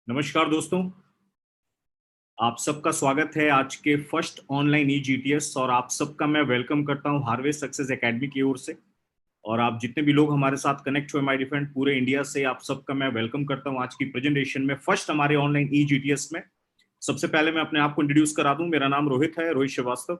नमस्कार दोस्तों। आप सबका स्वागत है आज के फर्स्ट ऑनलाइन ई जीटीएस और आप सबका मैं वेलकम करता हूं हार्वेस्ट सक्सेस एकेडमी की ओर से। और आप जितने भी लोग हमारे साथ कनेक्ट हुए माय डिफरेंट पूरे इंडिया से, आप सबका मैं वेलकम करता हूं आज की प्रेजेंटेशन में, फर्स्ट हमारे ऑनलाइन ई जीटीएस में। सबसे पहले मैं अपने आप को इंट्रोड्यूस करा दूं। मेरा नाम रोहित है, रोहित श्रीवास्तव।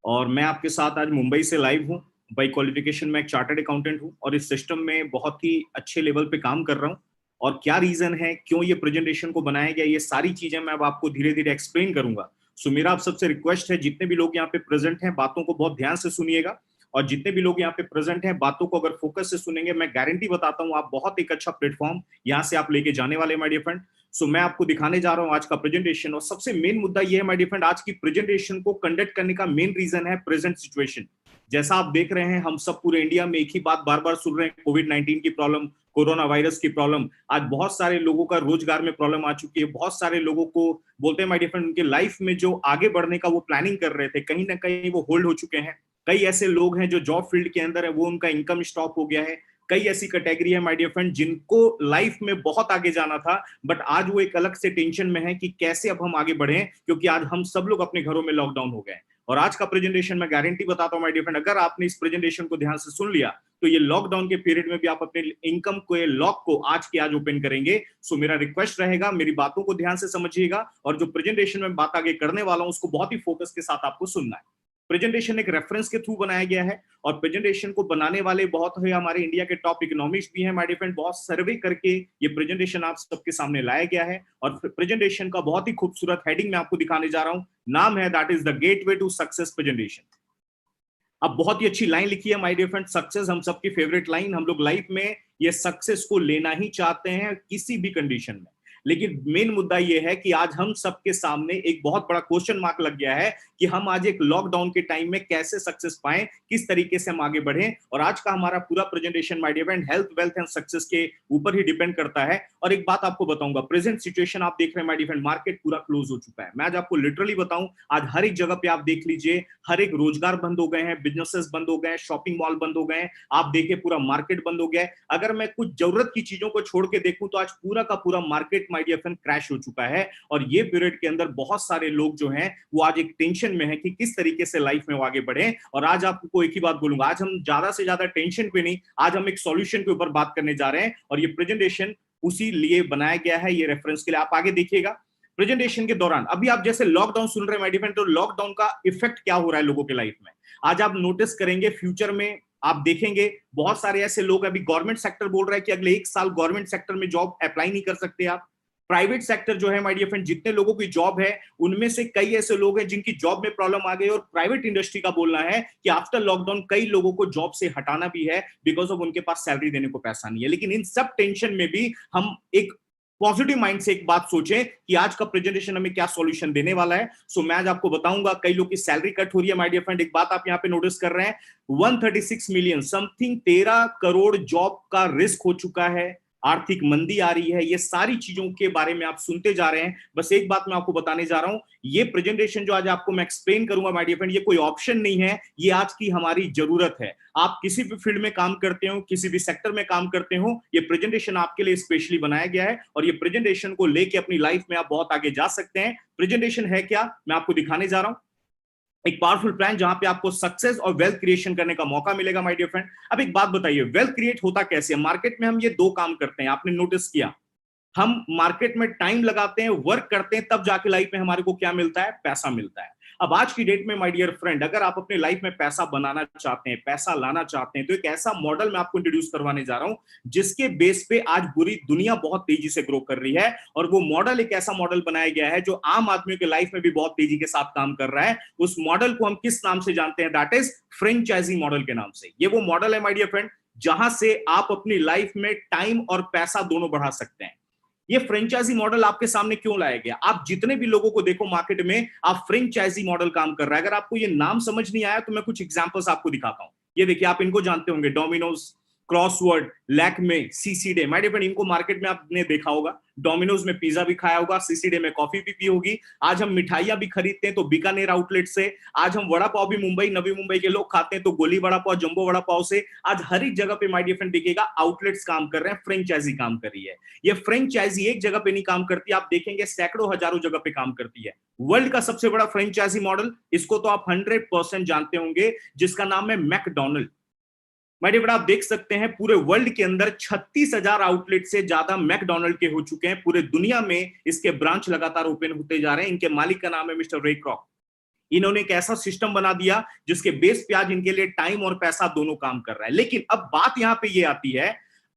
और मैं आपके साथ आज मुंबई से लाइव हूं। बाई क्वालिफिकेशन मैं एक चार्टर्ड अकाउंटेंट हूं और इस सिस्टम में बहुत ही अच्छे लेवल पे काम कर रहा हूं। और क्या रीजन है, क्यों ये प्रेजेंटेशन को बनाया गया, ये सारी चीजें मैं अब आपको धीरे धीरे एक्सप्लेन करूंगा। सो मेरा आप सबसे रिक्वेस्ट है, जितने भी लोग यहाँ पे प्रेजेंट हैं बातों को बहुत ध्यान से सुनिएगा। और जितने भी लोग यहाँ पे प्रेजेंट हैं बातों को अगर फोकस से सुनेंगे, मैं गारंटी बताता हूँ आप बहुत एक अच्छा प्लेटफॉर्म यहाँ से आप लेके जाने वाले माय डियर फ्रेंड। सो मैं आपको दिखाने जा रहा हूँ आज का प्रेजेंटेशन। और सबसे मेन मुद्दा यह है माय डियर फ्रेंड, आज की प्रेजेंटेशन को कंडक्ट करने का मेन रीजन है प्रेजेंट सिचुएशन। जैसा आप देख रहे हैं, हम सब पूरे इंडिया में एक ही बात बार बार सुन रहे हैं, कोविड-19 की प्रॉब्लम, कोरोना वायरस की प्रॉब्लम। आज बहुत सारे लोगों का रोजगार में प्रॉब्लम आ चुकी है। बहुत सारे लोगों को बोलते हैं माय डियर फ्रेंड, उनके लाइफ में जो आगे बढ़ने का वो प्लानिंग कर रहे थे, कहीं ना कहीं वो होल्ड हो चुके हैं। कई ऐसे लोग हैं जो जॉब फील्ड के अंदर है, वो उनका इनकम स्टॉप हो गया है। कई ऐसी कैटेगरी है माय डियर फ्रेंड जिनको लाइफ में बहुत आगे जाना था, बट आज वो एक अलग से टेंशन में है कि कैसे अब हम आगे बढ़े, क्योंकि आज हम सब लोग अपने घरों में लॉकडाउन हो गए। और आज का प्रेजेंटेशन मैं गारंटी बताता हूं माय डियर फ्रेंड, अगर आपने इस प्रेजेंटेशन को ध्यान से सुन लिया तो ये लॉकडाउन के पीरियड में भी आप अपने इनकम को, ये लॉक को आज के आज ओपन करेंगे। सो मेरा रिक्वेस्ट रहेगा, मेरी बातों को ध्यान से समझिएगा और जो प्रेजेंटेशन में बात आगे करने वाला हूं उसको बहुत ही फोकस के साथ आपको सुनना है। प्रेजेंटेशन एक रेफरेंस के थ्रू बनाया गया है और प्रेजेंटेशन को बनाने वाले बहुत है हमारे इंडिया के टॉप इकोनॉमिक्स भी हैं माय डियर फ्रेंड। बहुत सर्वे करके ये प्रेजेंटेशन आप सबके सामने लाया गया है और प्रेजेंटेशन का बहुत ही खूबसूरत हेडिंग मैं आपको दिखाने जा रहा हूं। नाम है that is the gateway to success presentation. अब बहुत ही अच्छी लाइन लिखी है माय डियर फ्रेंड, सक्सेस हम सबकी फेवरेट लाइन। हम लोग लाइफ में ये सक्सेस को लेना ही चाहते हैं किसी भी कंडीशन में। लेकिन मेन मुद्दा ये है कि आज हम सबके सामने एक बहुत बड़ा क्वेश्चन मार्क लग गया है कि हम आज एक लॉकडाउन के टाइम में कैसे सक्सेस पाएं, किस तरीके से हम आगे बढ़ें। और आज का हमारा पूरा presentation my dear friend health, wealth and success के ऊपर ही डिपेंड करता है। और एक बात आपको बताऊंगा, प्रेजेंट सिचुएशन आप देख रहे हैं माय डियर फ्रेंड, मार्केट पूरा क्लोज हो चुका है। मैं आज आपको लिटरली बताऊं, आज हर एक जगह पे आप देख लीजिए, हर एक रोजगार बंद हो गए हैं, बिजनेसेस बंद हो गए हैं, शॉपिंग मॉल बंद हो गए हैं। आप देखिए पूरा मार्केट बंद हो गया है। अगर मैं कुछ जरूरत की चीजों को छोड़ के देखूं तो आज पूरा का पूरा market my dear friend crash हो चुका है। और ये पीरियड के अंदर बहुत सारे लोग जो हैं वो आज एक टेंशन में है कि किस तरीके से लाइफ में वो आगे बढ़े। और आज आपको एक ही बात बोलूंगा, आज हम ज्यादा से ज्यादा टेंशन पे नहीं, आज हम एक सॉल्यूशन के ऊपर बात करने जा रहे हैं। और ये प्रेजेंटेशन उसी लिए बनाया गया है, ये रेफरेंस के लिए। आप आगे देखिएगा प्रेजेंटेशन के दौरान, अभी आप जैसे लॉकडाउन सुन रहे हैं माय डियर फ्रेंड, तो लॉकडाउन का इफेक्ट क्या हो रहा है लोगों के लाइफ में आज आप नोटिस करेंगे। फ्यूचर में आप देखेंगे बहुत सारे ऐसे लोग, अभी गवर्नमेंट सेक्टर बोल रहा है कि अगले एक साल गवर्नमेंट सेक्टर में जॉब अप्लाई नहीं कर सकते आप। प्राइवेट सेक्टर जो है माय डियर फ्रेंड, जितने लोगों की जॉब है उनमें से कई ऐसे लोग हैं जिनकी जॉब में प्रॉब्लम आ गई। और प्राइवेट इंडस्ट्री का बोलना है कि आफ्टर लॉकडाउन कई लोगों को जॉब से हटाना भी है, बिकॉज ऑफ उनके पास सैलरी देने को पैसा नहीं है। लेकिन इन सब टेंशन में भी हम एक पॉजिटिव माइंड से एक बात सोचें कि आज का प्रेजेंटेशन हमें क्या सॉल्यूशन देने वाला है। सो मैं आज आपको बताऊंगा, कई लोग की सैलरी कट हो रही है माय डियर फ्रेंड। एक बात आप यहां पे नोटिस कर रहे हैं, 136 मिलियन समथिंग 13 करोड़ जॉब का रिस्क हो चुका है। आर्थिक मंदी आ रही है, ये सारी चीजों के बारे में आप सुनते जा रहे हैं। बस एक बात मैं आपको बताने जा रहा हूं, ये प्रेजेंटेशन जो आज आपको मैं एक्सप्लेन करूंगा माय डियर फ्रेंड, ये कोई ऑप्शन नहीं है, ये आज की हमारी जरूरत है। आप किसी भी फील्ड में काम करते हो, किसी भी सेक्टर में काम करते हो, ये प्रेजेंटेशन आपके लिए स्पेशली बनाया गया है। और ये प्रेजेंटेशन को लेके अपनी लाइफ में आप बहुत आगे जा सकते हैं। प्रेजेंटेशन है क्या, मैं आपको दिखाने जा रहा हूं, एक पावरफुल प्लान जहां पे आपको सक्सेस और वेल्थ क्रिएशन करने का मौका मिलेगा माय डियर फ्रेंड। अब एक बात बताइए, वेल्थ क्रिएट होता कैसे है? मार्केट में हम ये दो काम करते हैं, आपने नोटिस किया, हम मार्केट में टाइम लगाते हैं, वर्क करते हैं, तब जाके लाइफ में हमारे को क्या मिलता है? पैसा मिलता है। अब आज की डेट में माय डियर फ्रेंड, अगर आप अपने लाइफ में पैसा बनाना चाहते हैं, पैसा लाना चाहते हैं, तो एक ऐसा मॉडल मैं आपको इंट्रोड्यूस करवाने जा रहा हूं जिसके बेस पे आज पूरी दुनिया बहुत तेजी से ग्रो कर रही है। और वो मॉडल एक ऐसा मॉडल बनाया गया है जो आम आदमियों के लाइफ में भी बहुत तेजी के साथ काम कर रहा है। उस मॉडल को हम किस नाम से जानते हैं? दैट इज फ्रेंचाइजी मॉडल के नाम से। ये वो मॉडल है माय डियर फ्रेंड जहां से आप अपनी लाइफ में टाइम और पैसा दोनों बढ़ा सकते हैं। ये फ्रेंचाइजी मॉडल आपके सामने क्यों लाया गया? आप जितने भी लोगों को देखो मार्केट में, आप फ्रेंचाइजी मॉडल काम कर रहा है। अगर आपको ये नाम समझ नहीं आया तो मैं कुछ एग्जांपल्स आपको दिखाता हूं। ये देखिए, आप इनको जानते होंगे, Domino's, crossword, Lakme, CCD, my dear friend, इनको मार्केट में आपने देखा होगा। डोमिनोज में पिज्जा भी खाया होगा, सीसीडे में कॉफी भी पी होगी। आज हम मिठाइयां भी खरीदते हैं तो बीकानेर आउटलेट से। आज हम वड़ा पाव भी मुंबई, नवी मुंबई के लोग खाते हैं तो गोली वड़ा पाव, जंबो वड़ा पाव से। आज हर एक जगह पे माय डियर फ्रेंड देखिएगा आउटलेट्स काम कर रहे हैं, फ्रेंचाइजी काम कर रही है। ये फ्रेंचाइजी एक जगह पे नहीं काम करती, आप देखेंगे सैकड़ों हजारों जगह पे काम करती है। वर्ल्ड का सबसे बड़ा फ्रेंचाइजी मॉडल, इसको तो आप 100% जानते होंगे, जिसका नाम है मैकडोनल्ड। माय डियर फ्रेंड, आप देख सकते हैं पूरे वर्ल्ड के अंदर 36,000 आउटलेट से ज्यादा मैकडोनल्ड के हो चुके हैं। पूरे दुनिया में इसके ब्रांच लगातार ओपन होते जा रहे हैं। इनके मालिक का नाम है मिस्टर रे क्रॉक। इन्होंने एक ऐसा सिस्टम बना दिया जिसके बेस पे आज इनके लिए टाइम और पैसा दोनों काम कर रहा है। लेकिन अब बात यहां पे ये आती है,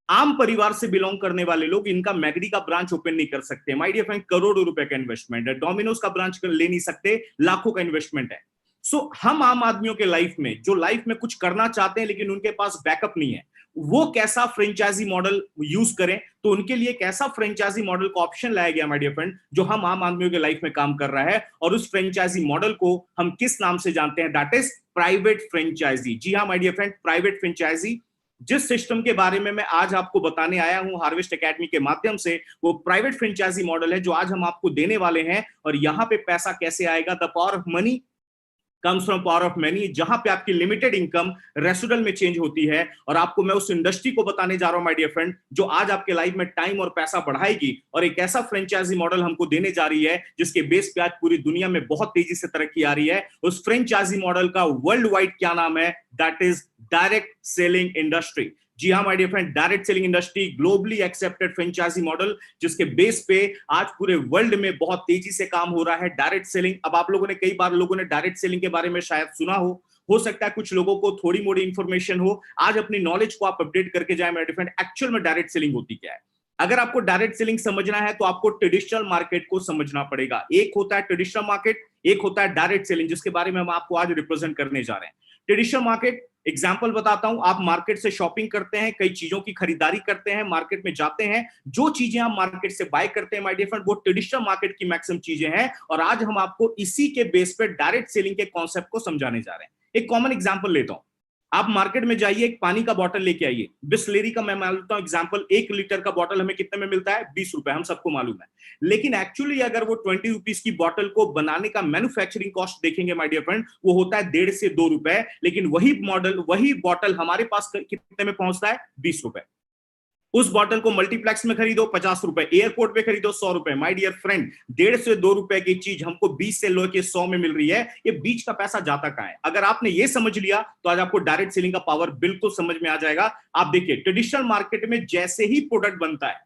आम परिवार से बिलोंग करने वाले लोग इनका मैगडी का ब्रांच ओपन नहीं कर सकते। माय डियर फ्रेंड, करोड़ों रुपए का इन्वेस्टमेंट है। डोमिनोज का ब्रांच ले नहीं सकते, लाखों का इन्वेस्टमेंट है। सो हम आम आदमियों के लाइफ में, जो लाइफ में कुछ करना चाहते हैं लेकिन उनके पास बैकअप नहीं है, वो कैसा फ्रेंचाइजी मॉडल यूज करें, तो उनके लिए कैसा फ्रेंचाइजी मॉडल का ऑप्शन लाया गया माय डियर फ्रेंड, जो हम आम आदमियों के लाइफ में काम कर रहा है। और उस फ्रेंचाइजी मॉडल को हम किस नाम से जानते हैं? That is private franchisee. जी हाँ my dear friend, private franchisee. जिस सिस्टम के बारे में मैं आज आपको बताने आया हूं हार्वेस्ट एकेडमी के माध्यम से, वो प्राइवेट फ्रेंचाइजी मॉडल है जो आज हम आपको देने वाले हैं। और यहां पे पैसा कैसे आएगा? The power of money comes from power of money, जहां पे आपकी लिमिटेड इनकम रेसिडुअल में चेंज होती है। और आपको मैं उस इंडस्ट्री को बताने जा रहा हूं माय डियर फ्रेंड, जो आज आपके लाइफ में टाइम और पैसा बढ़ाएगी। और एक ऐसा फ्रेंचाइजी मॉडल हमको देने जा रही है जिसके बेस पे आज पूरी दुनिया में बहुत तेजी से तरक्की आ रही है। उस फ्रेंचाइजी मॉडल का वर्ल्ड वाइड क्या नाम है? That is direct selling industry. जी हाँ my dear friend, direct selling industry, globally accepted franchisee model, जिसके बेस पे आज पूरे वर्ल्ड में बहुत तेजी से काम हो रहा है। डायरेक्ट सेलिंग, अब आप लोगों ने कई बार लोगों ने डायरेक्ट सेलिंग के बारे में शायद सुना हो सकता है कुछ लोगों को थोड़ी मोड़ी इंफॉर्मेशन हो। आज अपनी नॉलेज को आप अपडेट करके जाए माय डियर फ्रेंड, एक्चुअल में डायरेक्ट सेलिंग होती क्या है। अगर आपको डायरेक्ट सेलिंग समझना है तो आपको ट्रेडिशनल मार्केट को समझना पड़ेगा। एक होता है ट्रेडिशनल मार्केट, एक होता है डायरेक्ट सेलिंग, जिसके बारे में हम आपको आज रिप्रेजेंट करने जा रहे हैं। ट्रेडिशनल मार्केट, एग्जाम्पल बताता हूं, आप मार्केट से शॉपिंग करते हैं, कई चीजों की खरीदारी करते हैं, मार्केट में जाते हैं, जो चीजें आप मार्केट से बाय करते हैं माय डियर फ्रेंड, वो ट्रेडिशनल मार्केट की मैक्सिमम चीजें हैं। और आज हम आपको इसी के बेस पे डायरेक्ट सेलिंग के कॉन्सेप्ट को समझाने जा रहे हैं। एक कॉमन एग्जाम्पल लेता हूं, आप मार्केट में जाइए, एक पानी का बॉटल लेके आइए, बिस्लेरी का मैं मान लेता हूं एग्जांपल, 1 लीटर का बॉटल हमें कितने में मिलता है? 20 रुपए, हम सबको मालूम है। लेकिन एक्चुअली अगर वो 20 रुपीज की बॉटल को बनाने का मैन्युफैक्चरिंग कॉस्ट देखेंगे माय डियर फ्रेंड, वो होता है 1.5 से 2 रुपए। लेकिन वही मॉडल, वही बॉटल हमारे पास कितने में पहुंचता है? 20 रुपए। उस बॉटल को मल्टीप्लेक्स में खरीदो 50 रुपए, एयरपोर्ट पे खरीदो 100 रुपए। माय डियर फ्रेंड, 1.5 से 2 रुपए की चीज हमको 20 से लेके 100 में मिल रही है। ये बीच का पैसा जाता कहां है? अगर आपने ये समझ लिया तो आज आपको डायरेक्ट सेलिंग का पावर बिल्कुल समझ में आ जाएगा। आप देखिए, ट्रेडिशनल मार्केट में जैसे ही प्रोडक्ट बनता है,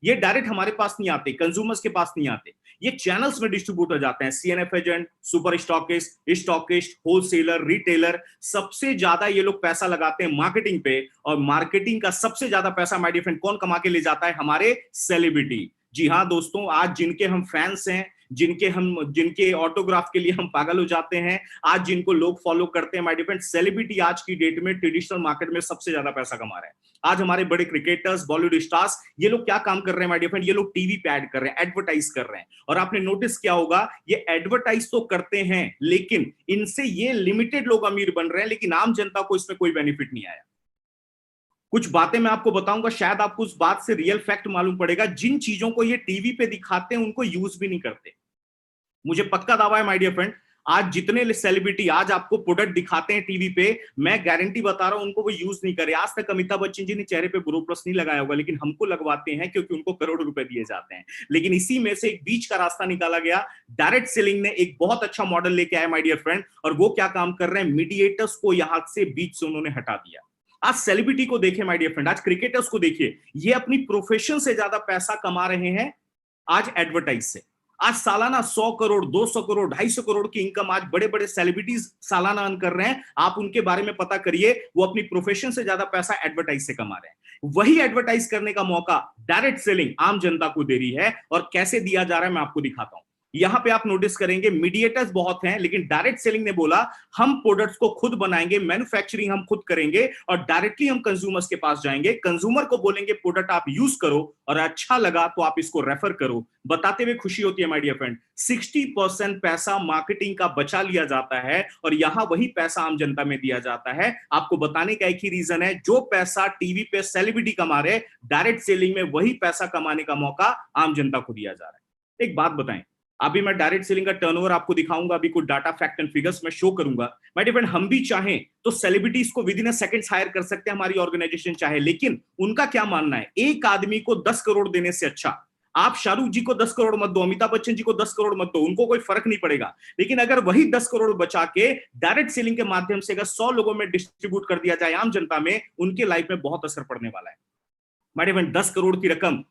ये डायरेक्ट हमारे पास नहीं आते, कंज्यूमर्स के पास नहीं आते, ये चैनल्स में डिस्ट्रीब्यूट हो जाते हैं। CNF agent, super stockist, wholesaler, retailer, सबसे ज्यादा ये लोग पैसा लगाते हैं मार्केटिंग पे। और मार्केटिंग का सबसे ज्यादा पैसा माय डियर फ्रेंड कौन कमा के ले जाता है? हमारे सेलिब्रिटी। जी हाँ दोस्तों, आज जिनके हम फैंस हैं, जिनके ऑटोग्राफ के लिए हम पागल हो जाते हैं, आज जिनको लोग फॉलो करते हैं माय डियर फ्रेंड, सेलिब्रिटी आज की डेट में ट्रेडिशनल मार्केट में सबसे ज्यादा पैसा कमा रहे हैं। आज हमारे बड़े क्रिकेटर्स, बॉलीवुड स्टार्स, ये लोग क्या काम कर रहे हैं माय डियर फ्रेंड? ये लोग टीवी पे ऐड कर रहे हैं, एडवर्टाइज कर रहे हैं। और आपने नोटिस किया होगा, ये एडवर्टाइज तो करते हैं, लेकिन इनसे ये लिमिटेड लोग अमीर बन रहे हैं, लेकिन आम जनता को इसमें कोई बेनिफिट नहीं आया। कुछ बातें मैं आपको बताऊंगा, शायद आपको उस बात से रियल फैक्ट मालूम पड़ेगा। जिन चीजों को ये टीवी पे दिखाते हैं उनको यूज भी नहीं करते। मुझे पक्का दावा है माय डियर फ्रेंड, आज जितने सेलिब्रिटी आज आपको प्रोडक्ट दिखाते हैं टीवी पे, मैं गारंटी बता रहा हूं उनको वो यूज नहीं करे। आज तक अमिताभ बच्चन जी ने चेहरे पे ब्रो प्लस नहीं लगाया होगा, लेकिन हमको लगवाते हैं क्योंकि उनको करोड़ों रुपए दिए जाते हैं। लेकिन इसी में से एक बीच का रास्ता निकाला गया। डायरेक्ट सेलिंग ने एक बहुत अच्छा मॉडल लेके आया माय डियर फ्रेंड, और वो क्या काम कर रहे हैं? मीडिएटर्स को यहां से बीच से उन्होंने हटा दिया। आज सेलिब्रिटी को देखिए माय डियर फ्रेंड, आज क्रिकेटर्स को देखिए, ये अपनी प्रोफेशन से ज्यादा पैसा कमा रहे हैं आज एडवर्टाइज से। आज सालाना 100 करोड़, 200 करोड़, 250 करोड़ की इनकम आज बड़े बड़े सेलिब्रिटीज सालाना अर्न कर रहे हैं। आप उनके बारे में पता करिए, वो अपनी प्रोफेशन से ज्यादा पैसा एडवर्टाइज से कमा रहे हैं। वही एडवर्टाइज करने का मौका डायरेक्ट सेलिंग आम जनता को दे रही है। और कैसे दिया जा रहा है मैं आपको दिखाता हूं। यहां पे आप नोटिस करेंगे मीडिएटर्स बहुत हैं, लेकिन डायरेक्ट सेलिंग ने बोला हम प्रोडक्ट्स को खुद बनाएंगे, मैन्युफैक्चरिंग हम खुद करेंगे और डायरेक्टली हम कंज्यूमर्स के पास जाएंगे, कंज्यूमर को बोलेंगे प्रोडक्ट आप यूज करो और अच्छा लगा तो आप इसको रेफर करो। बताते हुए खुशी होती है माय डियर फ्रेंड, 60% पैसा मार्केटिंग का बचा लिया जाता है और यहां वही पैसा आम जनता में दिया जाता है। आपको बताने का एक ही रीजन है, जो पैसा टीवी पे सेलिब्रिटी कमा रहे, डायरेक्ट सेलिंग में वही पैसा कमाने का मौका आम जनता को दिया जा रहा है। एक बात बताएं, अभी मैं डायरेक्ट सेलिंग का टर्नओवर आपको दिखाऊंगा, अभी कुछ डाटा फैक्ट एंड फिगर्स मैं शो करूंगा। माय डियर फ्रेंड, हम भी चाहें तो सेलिब्रिटीज को विद इन सेकंड्स हायर कर सकते हैं, हमारी ऑर्गेनाइजेशन चाहे, लेकिन उनका क्या मानना है, एक आदमी को 10 करोड़ देने से अच्छा आप शाहरुख जी को 10 करोड़ मत दो, अमिताभ बच्चन जी को 10 करोड़ मत दो, उनको कोई फर्क नहीं पड़ेगा। लेकिन अगर वही 10 करोड़ बचा के डायरेक्ट सेलिंग के माध्यम से अगर 100 लोगों में डिस्ट्रीब्यूट कर दिया जाए आम जनता में, उनके लाइफ में बहुत असर पड़ने वाला है। माय डियर फ्रेंड, 10 करोड़ की रकम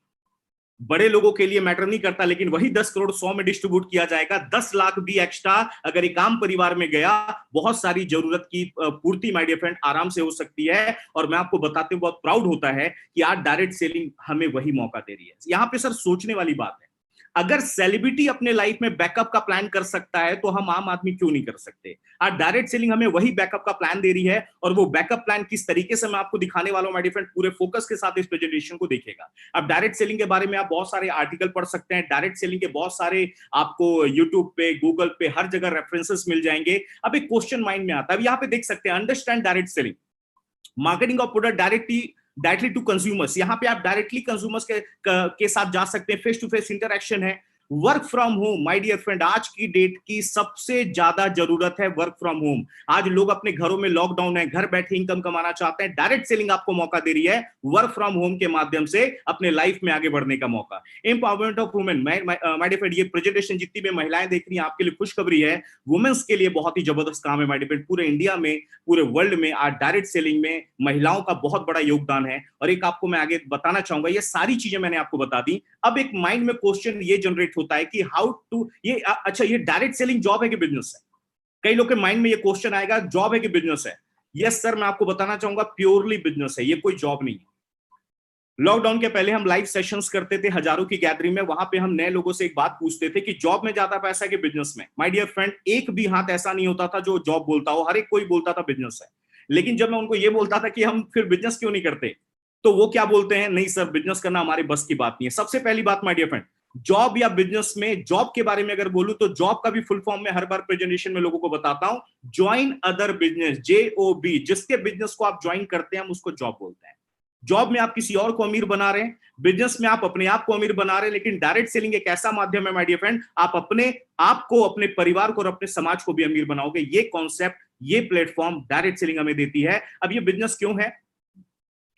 बड़े लोगों के लिए मैटर नहीं करता, लेकिन वही 10 करोड़ 100 में डिस्ट्रीब्यूट किया जाएगा। 10 लाख भी एक्स्ट्रा अगर एक आम परिवार में गया, बहुत सारी जरूरत की पूर्ति माय डियर फ्रेंड आराम से हो सकती है। और मैं आपको बताते हुए बहुत प्राउड होता है कि आज डायरेक्ट सेलिंग हमें वही मौका दे रही है। यहां पे सर सोचने वाली बात है, अगर सेलिब्रिटी अपने लाइफ में बैकअप का प्लान कर सकता है तो हम आम आदमी क्यों नहीं कर सकते। आज डायरेक्ट सेलिंग हमें वही बैकअप का प्लान दे रही है, और वो बैकअप प्लान किस तरीके से मैं आपको दिखाने वाला हूं माय डियर फ्रेंड, पूरे फोकस के साथ इस प्रेजेंटेशन को देखिएगा। अब डायरेक्ट सेलिंग के बारे में आप बहुत सारे आर्टिकल पढ़ सकते हैं, डायरेक्ट सेलिंग के बहुत सारे आपको यूट्यूब पे, गूगल पे, हर जगह रेफरेंसेस मिल जाएंगे। अब एक क्वेश्चन माइंड में आता है, अब यहाँ पे देख सकते हैं, understand direct selling, marketing of product directly to consumers. यहां पे आप डायरेक्टली कंज्यूमर्स के साथ जा सकते हैं, फेस टू फेस इंटरेक्शन है। Work from home my dear friend, आज की डेट की सबसे ज्यादा जरूरत है वर्क फ्रॉम होम। आज लोग अपने घरों में, लॉकडाउन है, घर बैठे इनकम कमाना चाहते हैं। डायरेक्ट सेलिंग आपको मौका दे रही है वर्क फ्रॉम होम के माध्यम से अपने लाइफ में आगे बढ़ने का मौका। Empowerment of women, my dear friend, ये प्रेजेंटेशन जितनी भी महिलाएं देख रही हैं आपके लिए खुशखबरी है, वुमेन्स के लिए बहुत ही जबरदस्त काम है माय डियर फ्रेंड। पूरे इंडिया में, पूरे वर्ल्ड में आज डायरेक्ट सेलिंग में महिलाओं का बहुत बड़ा योगदान है। और एक आपको मैं आगे बताना चाहूंगा, ये सारी चीजें मैंने आपको बता दी। अब एक माइंड में क्वेश्चन ये जनरेट होता है कि हाउ टू, ये अच्छा, ये डायरेक्ट सेलिंग जॉब है कि बिजनेस है। कई लोग के माइंड में ये क्वेश्चन आएगा, जॉब है कि बिजनेस है। यस सर, मैं आपको बताना चाहूंगा प्योरली बिजनेस है, ये कोई जॉब नहीं है। लॉकडाउन के पहले हम लाइव सेशंस करते थे हजारों की गैदरिंग में, वहां पे हम नए लोगों से एक बात पूछते थे कि जॉब में ज्यादा पैसा है कि बिजनेस में। माय डियर फ्रेंड, एक भी हाथ ऐसा नहीं होता था जो जॉब बोलता हो, हर एक कोई बोलता था बिजनेस है। लेकिन जब मैं उनको ये बोलता था कि हम फिर बिजनेस क्यों नहीं करते, तो वो क्या बोलते हैं, नहीं सर बिजनेस करना हमारे बस की बात नहीं है। सबसे पहली बात माय डियर फ्रेंड, जॉब या बिजनेस में, जॉब के बारे में अगर बोलूं तो जॉब का भी फुल फॉर्म में हर बार प्रेजेंटेशन में लोगों को बताता हूं, ज्वाइन अदर बिजनेस, JOB। जिसके बिजनेस को आप ज्वाइन करते हैं हम उसको जॉब बोलते हैं। जॉब में आप किसी और को अमीर बना रहे हैं, बिजनेस में आप अपने आप को अमीर बना रहे हैं। लेकिन डायरेक्ट सेलिंग एक ऐसा माध्यम है माय डियर फ्रेंड, आप अपने आप को, अपने परिवार को और अपने समाज को भी अमीर बनाओगे। ये कॉन्सेप्ट, ये प्लेटफॉर्म डायरेक्ट सेलिंग हमें देती है। अब ये बिजनेस क्यों है,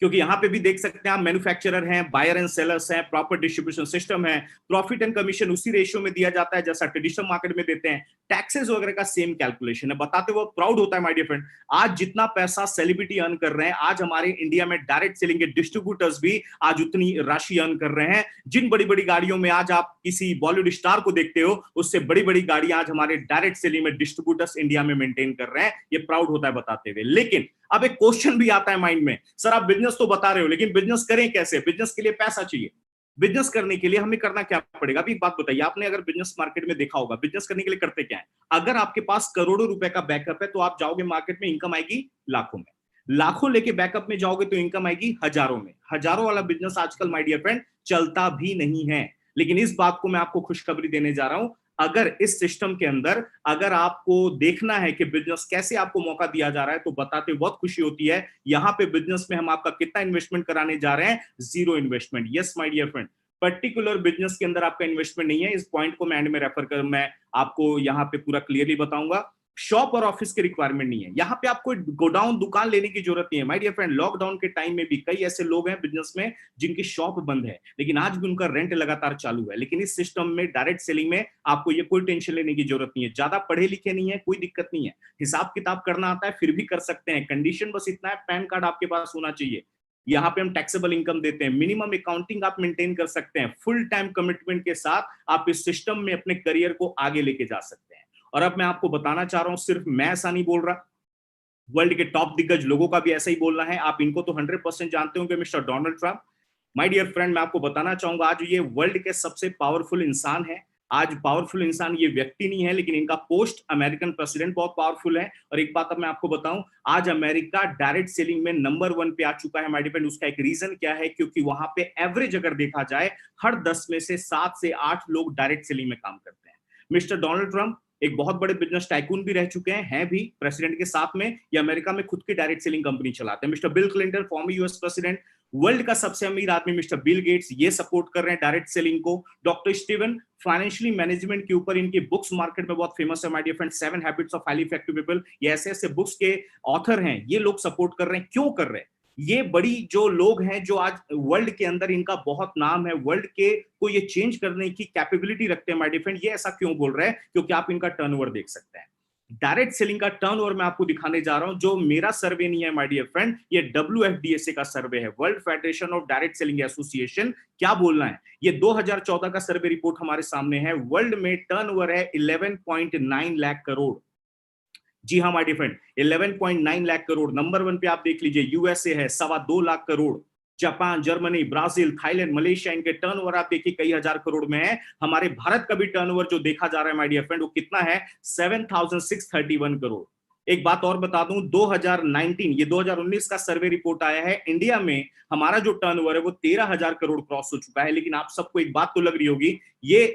क्योंकि यहां पे भी देख सकते हैं आप, मैन्युफैक्चरर हैं, बायर एंड सेलर्स हैं, प्रॉपर डिस्ट्रीब्यूशन सिस्टम है, प्रॉफिट एंड कमीशन उसी रेशियो में दिया जाता है जैसा ट्रेडिशनल मार्केट में देते हैं, टैक्सेस वगैरह का सेम कैलकुलेशन है। बताते हुए प्राउड होता है माय डियर फ्रेंड, आज जितना पैसा सेलिब्रिटी अर्न कर रहे हैं, आज हमारे इंडिया में डायरेक्ट सेलिंग के डिस्ट्रीब्यूटर्स भी आज उतनी राशि अर्न कर रहे हैं। जिन बड़ी बड़ी गाड़ियों में आज आप किसी बॉलीवुड स्टार को देखते हो, उससे बड़ी बड़ी गाड़ियां आज हमारे डायरेक्ट सेलिंग में डिस्ट्रीब्यूटर्स इंडिया में मेंटेन कर रहे हैं। ये प्राउड होता है बताते हुए। लेकिन अब एक क्वेश्चन भी आता है माइंड में, सर आप बिजनेस तो बता रहे हो, लेकिन बिजनेस करें कैसे, बिजनेस के लिए पैसा चाहिए। बिजनेस करने के लिए हमें करना क्या पड़ेगा। अभी एक बात बताइए, आपने अगर बिजनेस मार्केट में देखा होगा, बिजनेस करने के लिए करते क्या है। अगर आपके पास करोड़ों रुपए का बैकअप है तो आप जाओगे मार्केट में, इनकम आएगी लाखों में। लाखों लेके बैकअप में जाओगे तो इनकम आएगी हजारों में। हजारों वाला बिजनेस आजकल माय डियर फ्रेंड चलता भी नहीं है। लेकिन इस बात को मैं आपको खुशखबरी देने जा रहा हूं, अगर इस सिस्टम के अंदर अगर आपको देखना है कि बिजनेस कैसे आपको मौका दिया जा रहा है, तो बताते बहुत खुशी होती है। यहां पे बिजनेस में हम आपका कितना इन्वेस्टमेंट कराने जा रहे हैं, 0 investment. Yes my dear friend, particular business के अंदर आपका इन्वेस्टमेंट नहीं है। इस पॉइंट को मैं एंड में रेफर कर, मैं आपको यहां पे पूरा क्लियरली बताऊंगा। शॉप और ऑफिस की रिक्वायरमेंट नहीं है, यहां पे आपको गोडाउन, दुकान लेने की जरूरत नहीं है माय डियर फ्रेंड। लॉकडाउन के टाइम में भी कई ऐसे लोग हैं बिजनेस में जिनकी शॉप बंद है, लेकिन आज भी उनका रेंट लगातार चालू है। लेकिन इस सिस्टम में, डायरेक्ट सेलिंग में, आपको ये कोई टेंशन लेने की जरूरत नहीं है। ज्यादा पढ़े लिखे नहीं है, कोई दिक्कत नहीं है, हिसाब किताब करना आता है फिर भी कर सकते हैं। कंडीशन बस इतना है, पैन कार्ड आपके पास होना चाहिए। यहाँ पे हम टैक्सेबल इनकम देते हैं, मिनिमम अकाउंटिंग आप मेंटेन कर सकते हैं। फुल टाइम कमिटमेंट के साथ आप इस सिस्टम में अपने करियर को आगे लेके जा सकते हैं। और अब मैं आपको बताना चाह रहा हूं, सिर्फ मैं ऐसा नहीं बोल रहा, वर्ल्ड के टॉप दिग्गज लोगों का भी ऐसा ही बोलना है। आप इनको तो 100% जानते होंगे, mister Donald Trump. My dear friend, मैं आपको बताना चाहूंगा, आज ये वर्ल्ड के सबसे पावरफुल इंसान है। आज पावरफुल इंसान ये व्यक्ति नहीं है, लेकिन इनका पोस्ट अमेरिकन प्रेसिडेंट बहुत पावरफुल है। और एक बात अब मैं आपको बताऊं, आज अमेरिका डायरेक्ट सेलिंग में नंबर 1 पे आ चुका है माय डियर। उसका एक रीजन क्या है? क्योंकि वहां पे एवरेज अगर देखा जाए, हर 10 में से 7 से 8 लोग डायरेक्ट सेलिंग में काम करते हैं। मिस्टर डोनाल्ड ट्रंप एक बहुत बड़े बिजनेस टाइकून भी रह चुके हैं भी प्रेसिडेंट के साथ में। ये अमेरिका में खुद की डायरेक्ट सेलिंग कंपनी चलाते हैं। Mister Bill Clinton, former US president, world का सबसे अमीर आदमी मिस्टर बिल गेट्स, ये सपोर्ट कर रहे हैं डायरेक्ट सेलिंग को। डॉक्टर स्टीवन फाइनेंशियली मैनेजमेंट के ऊपर इनकी बुक्स मार्केट में बहुत फेमस है my dear friend, 7 habits of highly effective people. ये ऐसे ऐसे बुक्स के ऑथर हैं, ये लोग सपोर्ट कर रहे हैं। क्यों कर रहे हैं? ये बड़ी जो लोग हैं जो आज वर्ल्ड के अंदर इनका बहुत नाम है, वर्ल्ड के को ये चेंज करने की कैपेबिलिटी रखते हैं माय डियर फ्रेंड, ये ऐसा क्यों बोल रहे हैं? क्योंकि आप इनका टर्नओवर देख सकते हैं। डायरेक्ट सेलिंग का टर्नओवर मैं आपको दिखाने जा रहा हूं, जो मेरा सर्वे नहीं है माय डियर फ्रेंड, ये WFDSA का सर्वे है, world federation of direct selling association. क्या बोलना है? ये 2014 का सर्वे रिपोर्ट हमारे सामने है। वर्ल्ड में टर्नओवर है 11.9 लाख करोड़। जी हाँ my dear friend, 11.9 lakh crore. Number 1 पे आप देख लीजिए यूएसए है 2.25 lakh crore. Japan, Germany, Brazil, Thailand, Malaysia, इनके टर्नओवर आप देखिए कई हजार करोड़ में है। हमारे भारत का भी टर्नओवर जो देखा जा रहा है माय डियर फ्रेंड, वो कितना है? 7,631 करोड़। एक बात और बता दूं, 2019 ये 2019 का सर्वे रिपोर्ट आया है, इंडिया में हमारा जो टर्नओवर है वो 13,000 करोड़ क्रॉस हो चुका है। लेकिन आप सबको एक बात तो लग रही होगी, ये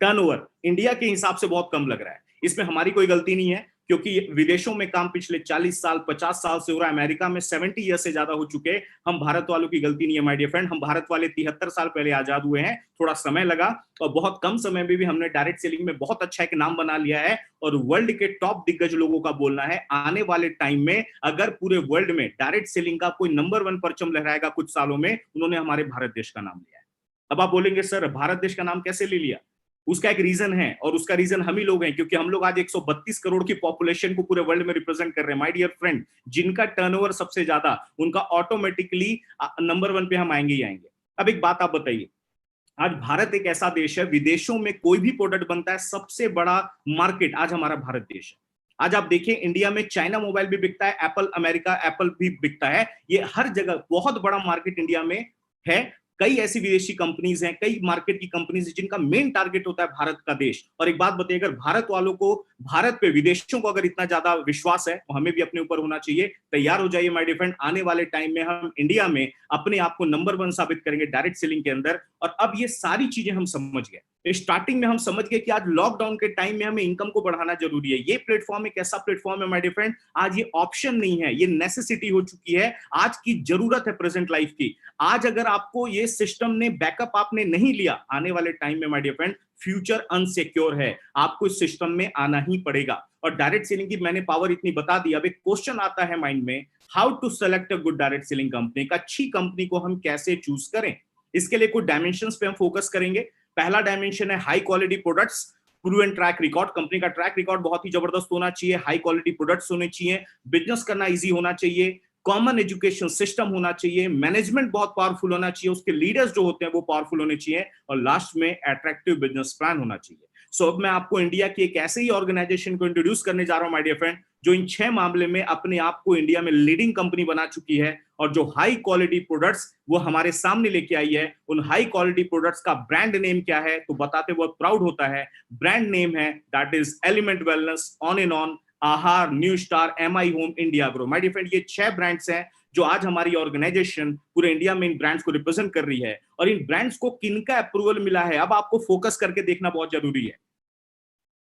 टर्नओवर इंडिया के हिसाब से बहुत कम लग रहा है। इसमें हमारी कोई गलती नहीं है, क्योंकि विदेशों में काम पिछले 40 साल 50 साल से हो रहा है, अमेरिका में 70 ईयर से ज्यादा हो चुके। हम भारत वालों की गलती नहीं है माय डियर फ्रेंड। हम भारत वाले 73 साल पहले आजाद हुए हैं, थोड़ा समय लगा, और बहुत कम समय में भी हमने डायरेक्ट सेलिंग में बहुत अच्छा एक नाम बना लिया है। और वर्ल्ड के टॉप दिग्गज लोगों का बोलना है, आने वाले टाइम में अगर पूरे वर्ल्ड में डायरेक्ट सेलिंग का कोई नंबर 1 परचम लहराएगा कुछ सालों में, उन्होंने हमारे भारत देश का नाम लिया है। अब आप बोलेंगे सर भारत देश का नाम कैसे ले लिया? उसका एक रीजन है, और उसका रीजन हम ही लोग हैं, क्योंकि हम लोग आज 132 करोड़ की पॉपुलेशन को पूरे वर्ल्ड में रिप्रेजेंट कर रहे हैं माय डियर फ्रेंड। जिनका टर्नओवर सबसे ज्यादा, उनका ऑटोमेटिकली नंबर 1 पे हम आएंगे ही आएंगे। अब एक बात आप बताइए, आज भारत एक ऐसा देश है, विदेशों में कोई भी प्रोडक्ट बनता है, सबसे बड़ा मार्केट आज हमारा भारत देश है। आज आप देखिए, इंडिया में चाइना मोबाइल भी बिकता है, एप्पल अमेरिका एप्पल भी बिकता है। ये हर जगह बहुत बड़ा मार्केट इंडिया में है। कई ऐसी विदेशी कंपनीज हैं, कई मार्केट की कंपनीज हैं, जिनका मेन टारगेट होता है भारत का देश। और एक बात बताइए, अगर भारत वालों को, भारत पे विदेशों को अगर इतना ज्यादा विश्वास है, तो हमें भी अपने ऊपर होना चाहिए। तैयार हो जाइए माय डियर फ्रेंड, आने वाले टाइम में हम इंडिया में अपने आप को नंबर 1 साबित करेंगे डायरेक्ट सेलिंग के अंदर। और अब ये सारी चीजें हम समझ गए। स्टार्टिंग में हम समझ गए कि आज लॉकडाउन के टाइम में हमें इनकम को बढ़ाना जरूरी है। ये प्लेटफॉर्म एक ऐसा प्लेटफॉर्म है माय डियर फ्रेंड, आज ये ऑप्शन नहीं है, ये नेसेसिटी हो चुकी है, आज की जरूरत है प्रेजेंट लाइफ की। आज अगर आपको ये सिस्टम ने बैकअप आपने नहीं लिया, आने वाले टाइम में my dear friend future unsecure है, आपको इस सिस्टम में आना ही पड़ेगा। और डायरेक्ट सेलिंग की मैंने पावर इतनी बता दी। अब एक क्वेश्चन आता है माइंड में, how to select a good direct selling company. एक अच्छी कंपनी को हम कैसे चूज करें? इसके लिए कुछ डायमेंशंस पे हम फोकस करेंगे। पहला डायमेंशन है high quality products, proven track record. Company का ट्रैक रिकॉर्ड बहुत ही जबरदस्त होना चाहिए, हाई क्वालिटी प्रोडक्ट्स होने चाहिए, बिजनेस करना इजी होना चाहिए, कॉमन एजुकेशन सिस्टम होना चाहिए, मैनेजमेंट बहुत पावरफुल होना चाहिए, उसके लीडर्स जो होते हैं वो पावरफुल होने चाहिए, और लास्ट में अट्रैक्टिव बिजनेस प्लान होना चाहिए। सो अब मैं आपको इंडिया की एक ऐसे ही ऑर्गेनाइजेशन को इंट्रोड्यूस करने जा रहा हूं माय डियर फ्रेंड, जो इन 6 मामले में अपने आप को इंडिया में लीडिंग कंपनी बना चुकी है, और जो हाई क्वालिटी प्रोडक्ट्स वो हमारे सामने लेके आई है। उन हाई क्वालिटी प्रोडक्ट्स का ब्रांड नेम क्या है, तो बताते बहुत प्राउड होता है। ब्रांड नेम है that is element wellness, on and on, Aahaar, new star, MI home, India grow. My dear friend, ये 6 ब्रांड्स हैं जो आज हमारी ऑर्गेनाइजेशन पूरे इंडिया में इन ब्रांड्स को रिप्रेजेंट कर रही है। और इन ब्रांड्स को किनका अप्रूवल मिला है, अब आपको फोकस करके देखना बहुत जरूरी है।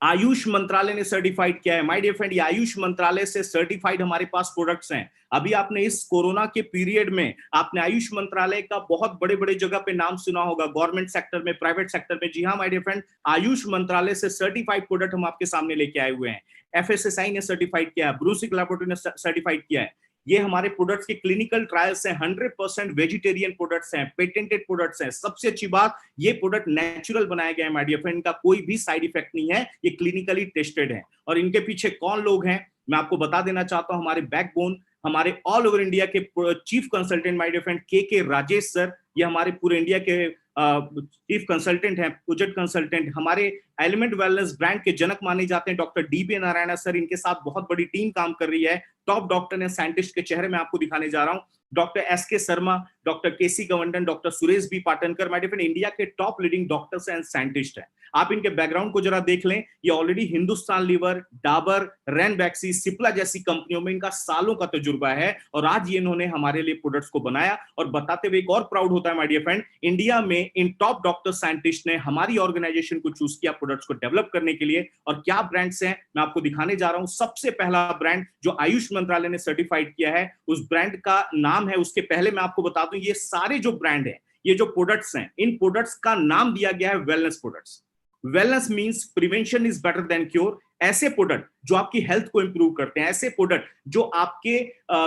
आयुष मंत्रालय ने सर्टिफाइड किया है माय डियर फ्रेंड, ये आयुष मंत्रालय से सर्टिफाइड हमारे पास प्रोडक्ट्स हैं। अभी आपने इस कोरोना के पीरियड में आपने आयुष मंत्रालय का बहुत बड़े बड़े जगह पे नाम सुना होगा, गवर्नमेंट सेक्टर में, प्राइवेट सेक्टर में। जी हाँ माय डियर फ्रेंड, आयुष मंत्रालय से सर्टिफाइड प्रोडक्ट हम आपके सामने लेके आए हुए हैं। FSSAI ने सर्टिफाइड किया है, ब्रूसिक लैबोरेटरी ने सर्टिफाइड किया है। ये हमारे प्रोडक्ट्स के क्लिनिकल ट्रायल्स हैं, 100% वेजिटेरियन प्रोडक्ट्स हैं, पेटेंटेड प्रोडक्ट्स हैं। सबसे अच्छी बात, ये प्रोडक्ट नेचुरल बनाया गया है माय डियर फ्रेंड, इनका कोई भी साइड इफेक्ट नहीं है, ये क्लिनिकली टेस्टेड है। और इनके पीछे कौन लोग हैं मैं आपको बता देना चाहता हूं। हमारे बैकबोन, हमारे ऑल ओवर इंडिया के chief consultant my dear friend K Rajesh sir, ये हमारे पूरे इंडिया के चीफ कंसल्टेंट हैं, प्रोजेक्ट कंसल्टेंट। हमारे एलिमेंट वेलनेस ब्रांड के जनक माने जाते हैं डॉक्टर DB नारायण सर, इनके साथ बहुत बड़ी टीम काम कर रही है। टॉप डॉक्टर ने, साइंटिस्ट के चेहरे में आपको दिखाने जा रहा हूं, doctor SK Sharma, doctor KC Gavandan, doctor Suresh B Patankar, my dear friend, India के top leading doctors and scientist हैं। आप इनके बैकग्राउंड को जरा देख लें, ये ऑलरेडी हिंदुस्तान लीवर, डाबर, रैनबैक्सी, सिप्ला जैसी कंपनियों में इनका सालों का तजुर्बा है, और आज ये इन्होंने हमारे लिए प्रोडक्ट्स को बनाया। और बताते हुए एक और प्राउड होता है माय डियर फ्रेंड, इंडिया में इन टॉप डॉक्टर साइंटिस्ट ने हमारी ऑर्गेनाइजेशन को चूज किया प्रोडक्ट्स को डेवलप करने के लिए। और क्या ब्रांड्स हैं मैं आपको दिखाने जा रहा हूं। सबसे पहला ब्रांड जो आयुष मंत्रालय ने सर्टिफाइड किया है, उस ब्रांड का नाम है, उसके पहले मैं आपको बता दूं, ये सारे जो ब्रांड हैं, ये जो प्रोडक्ट्स हैं, इन प्रोडक्ट्स का नाम दिया गया है wellness products. Wellness means prevention is better than cure. ऐसे प्रोडक्ट जो आपकी हेल्थ को इंप्रूव करते हैं, ऐसे प्रोडक्ट जो आपके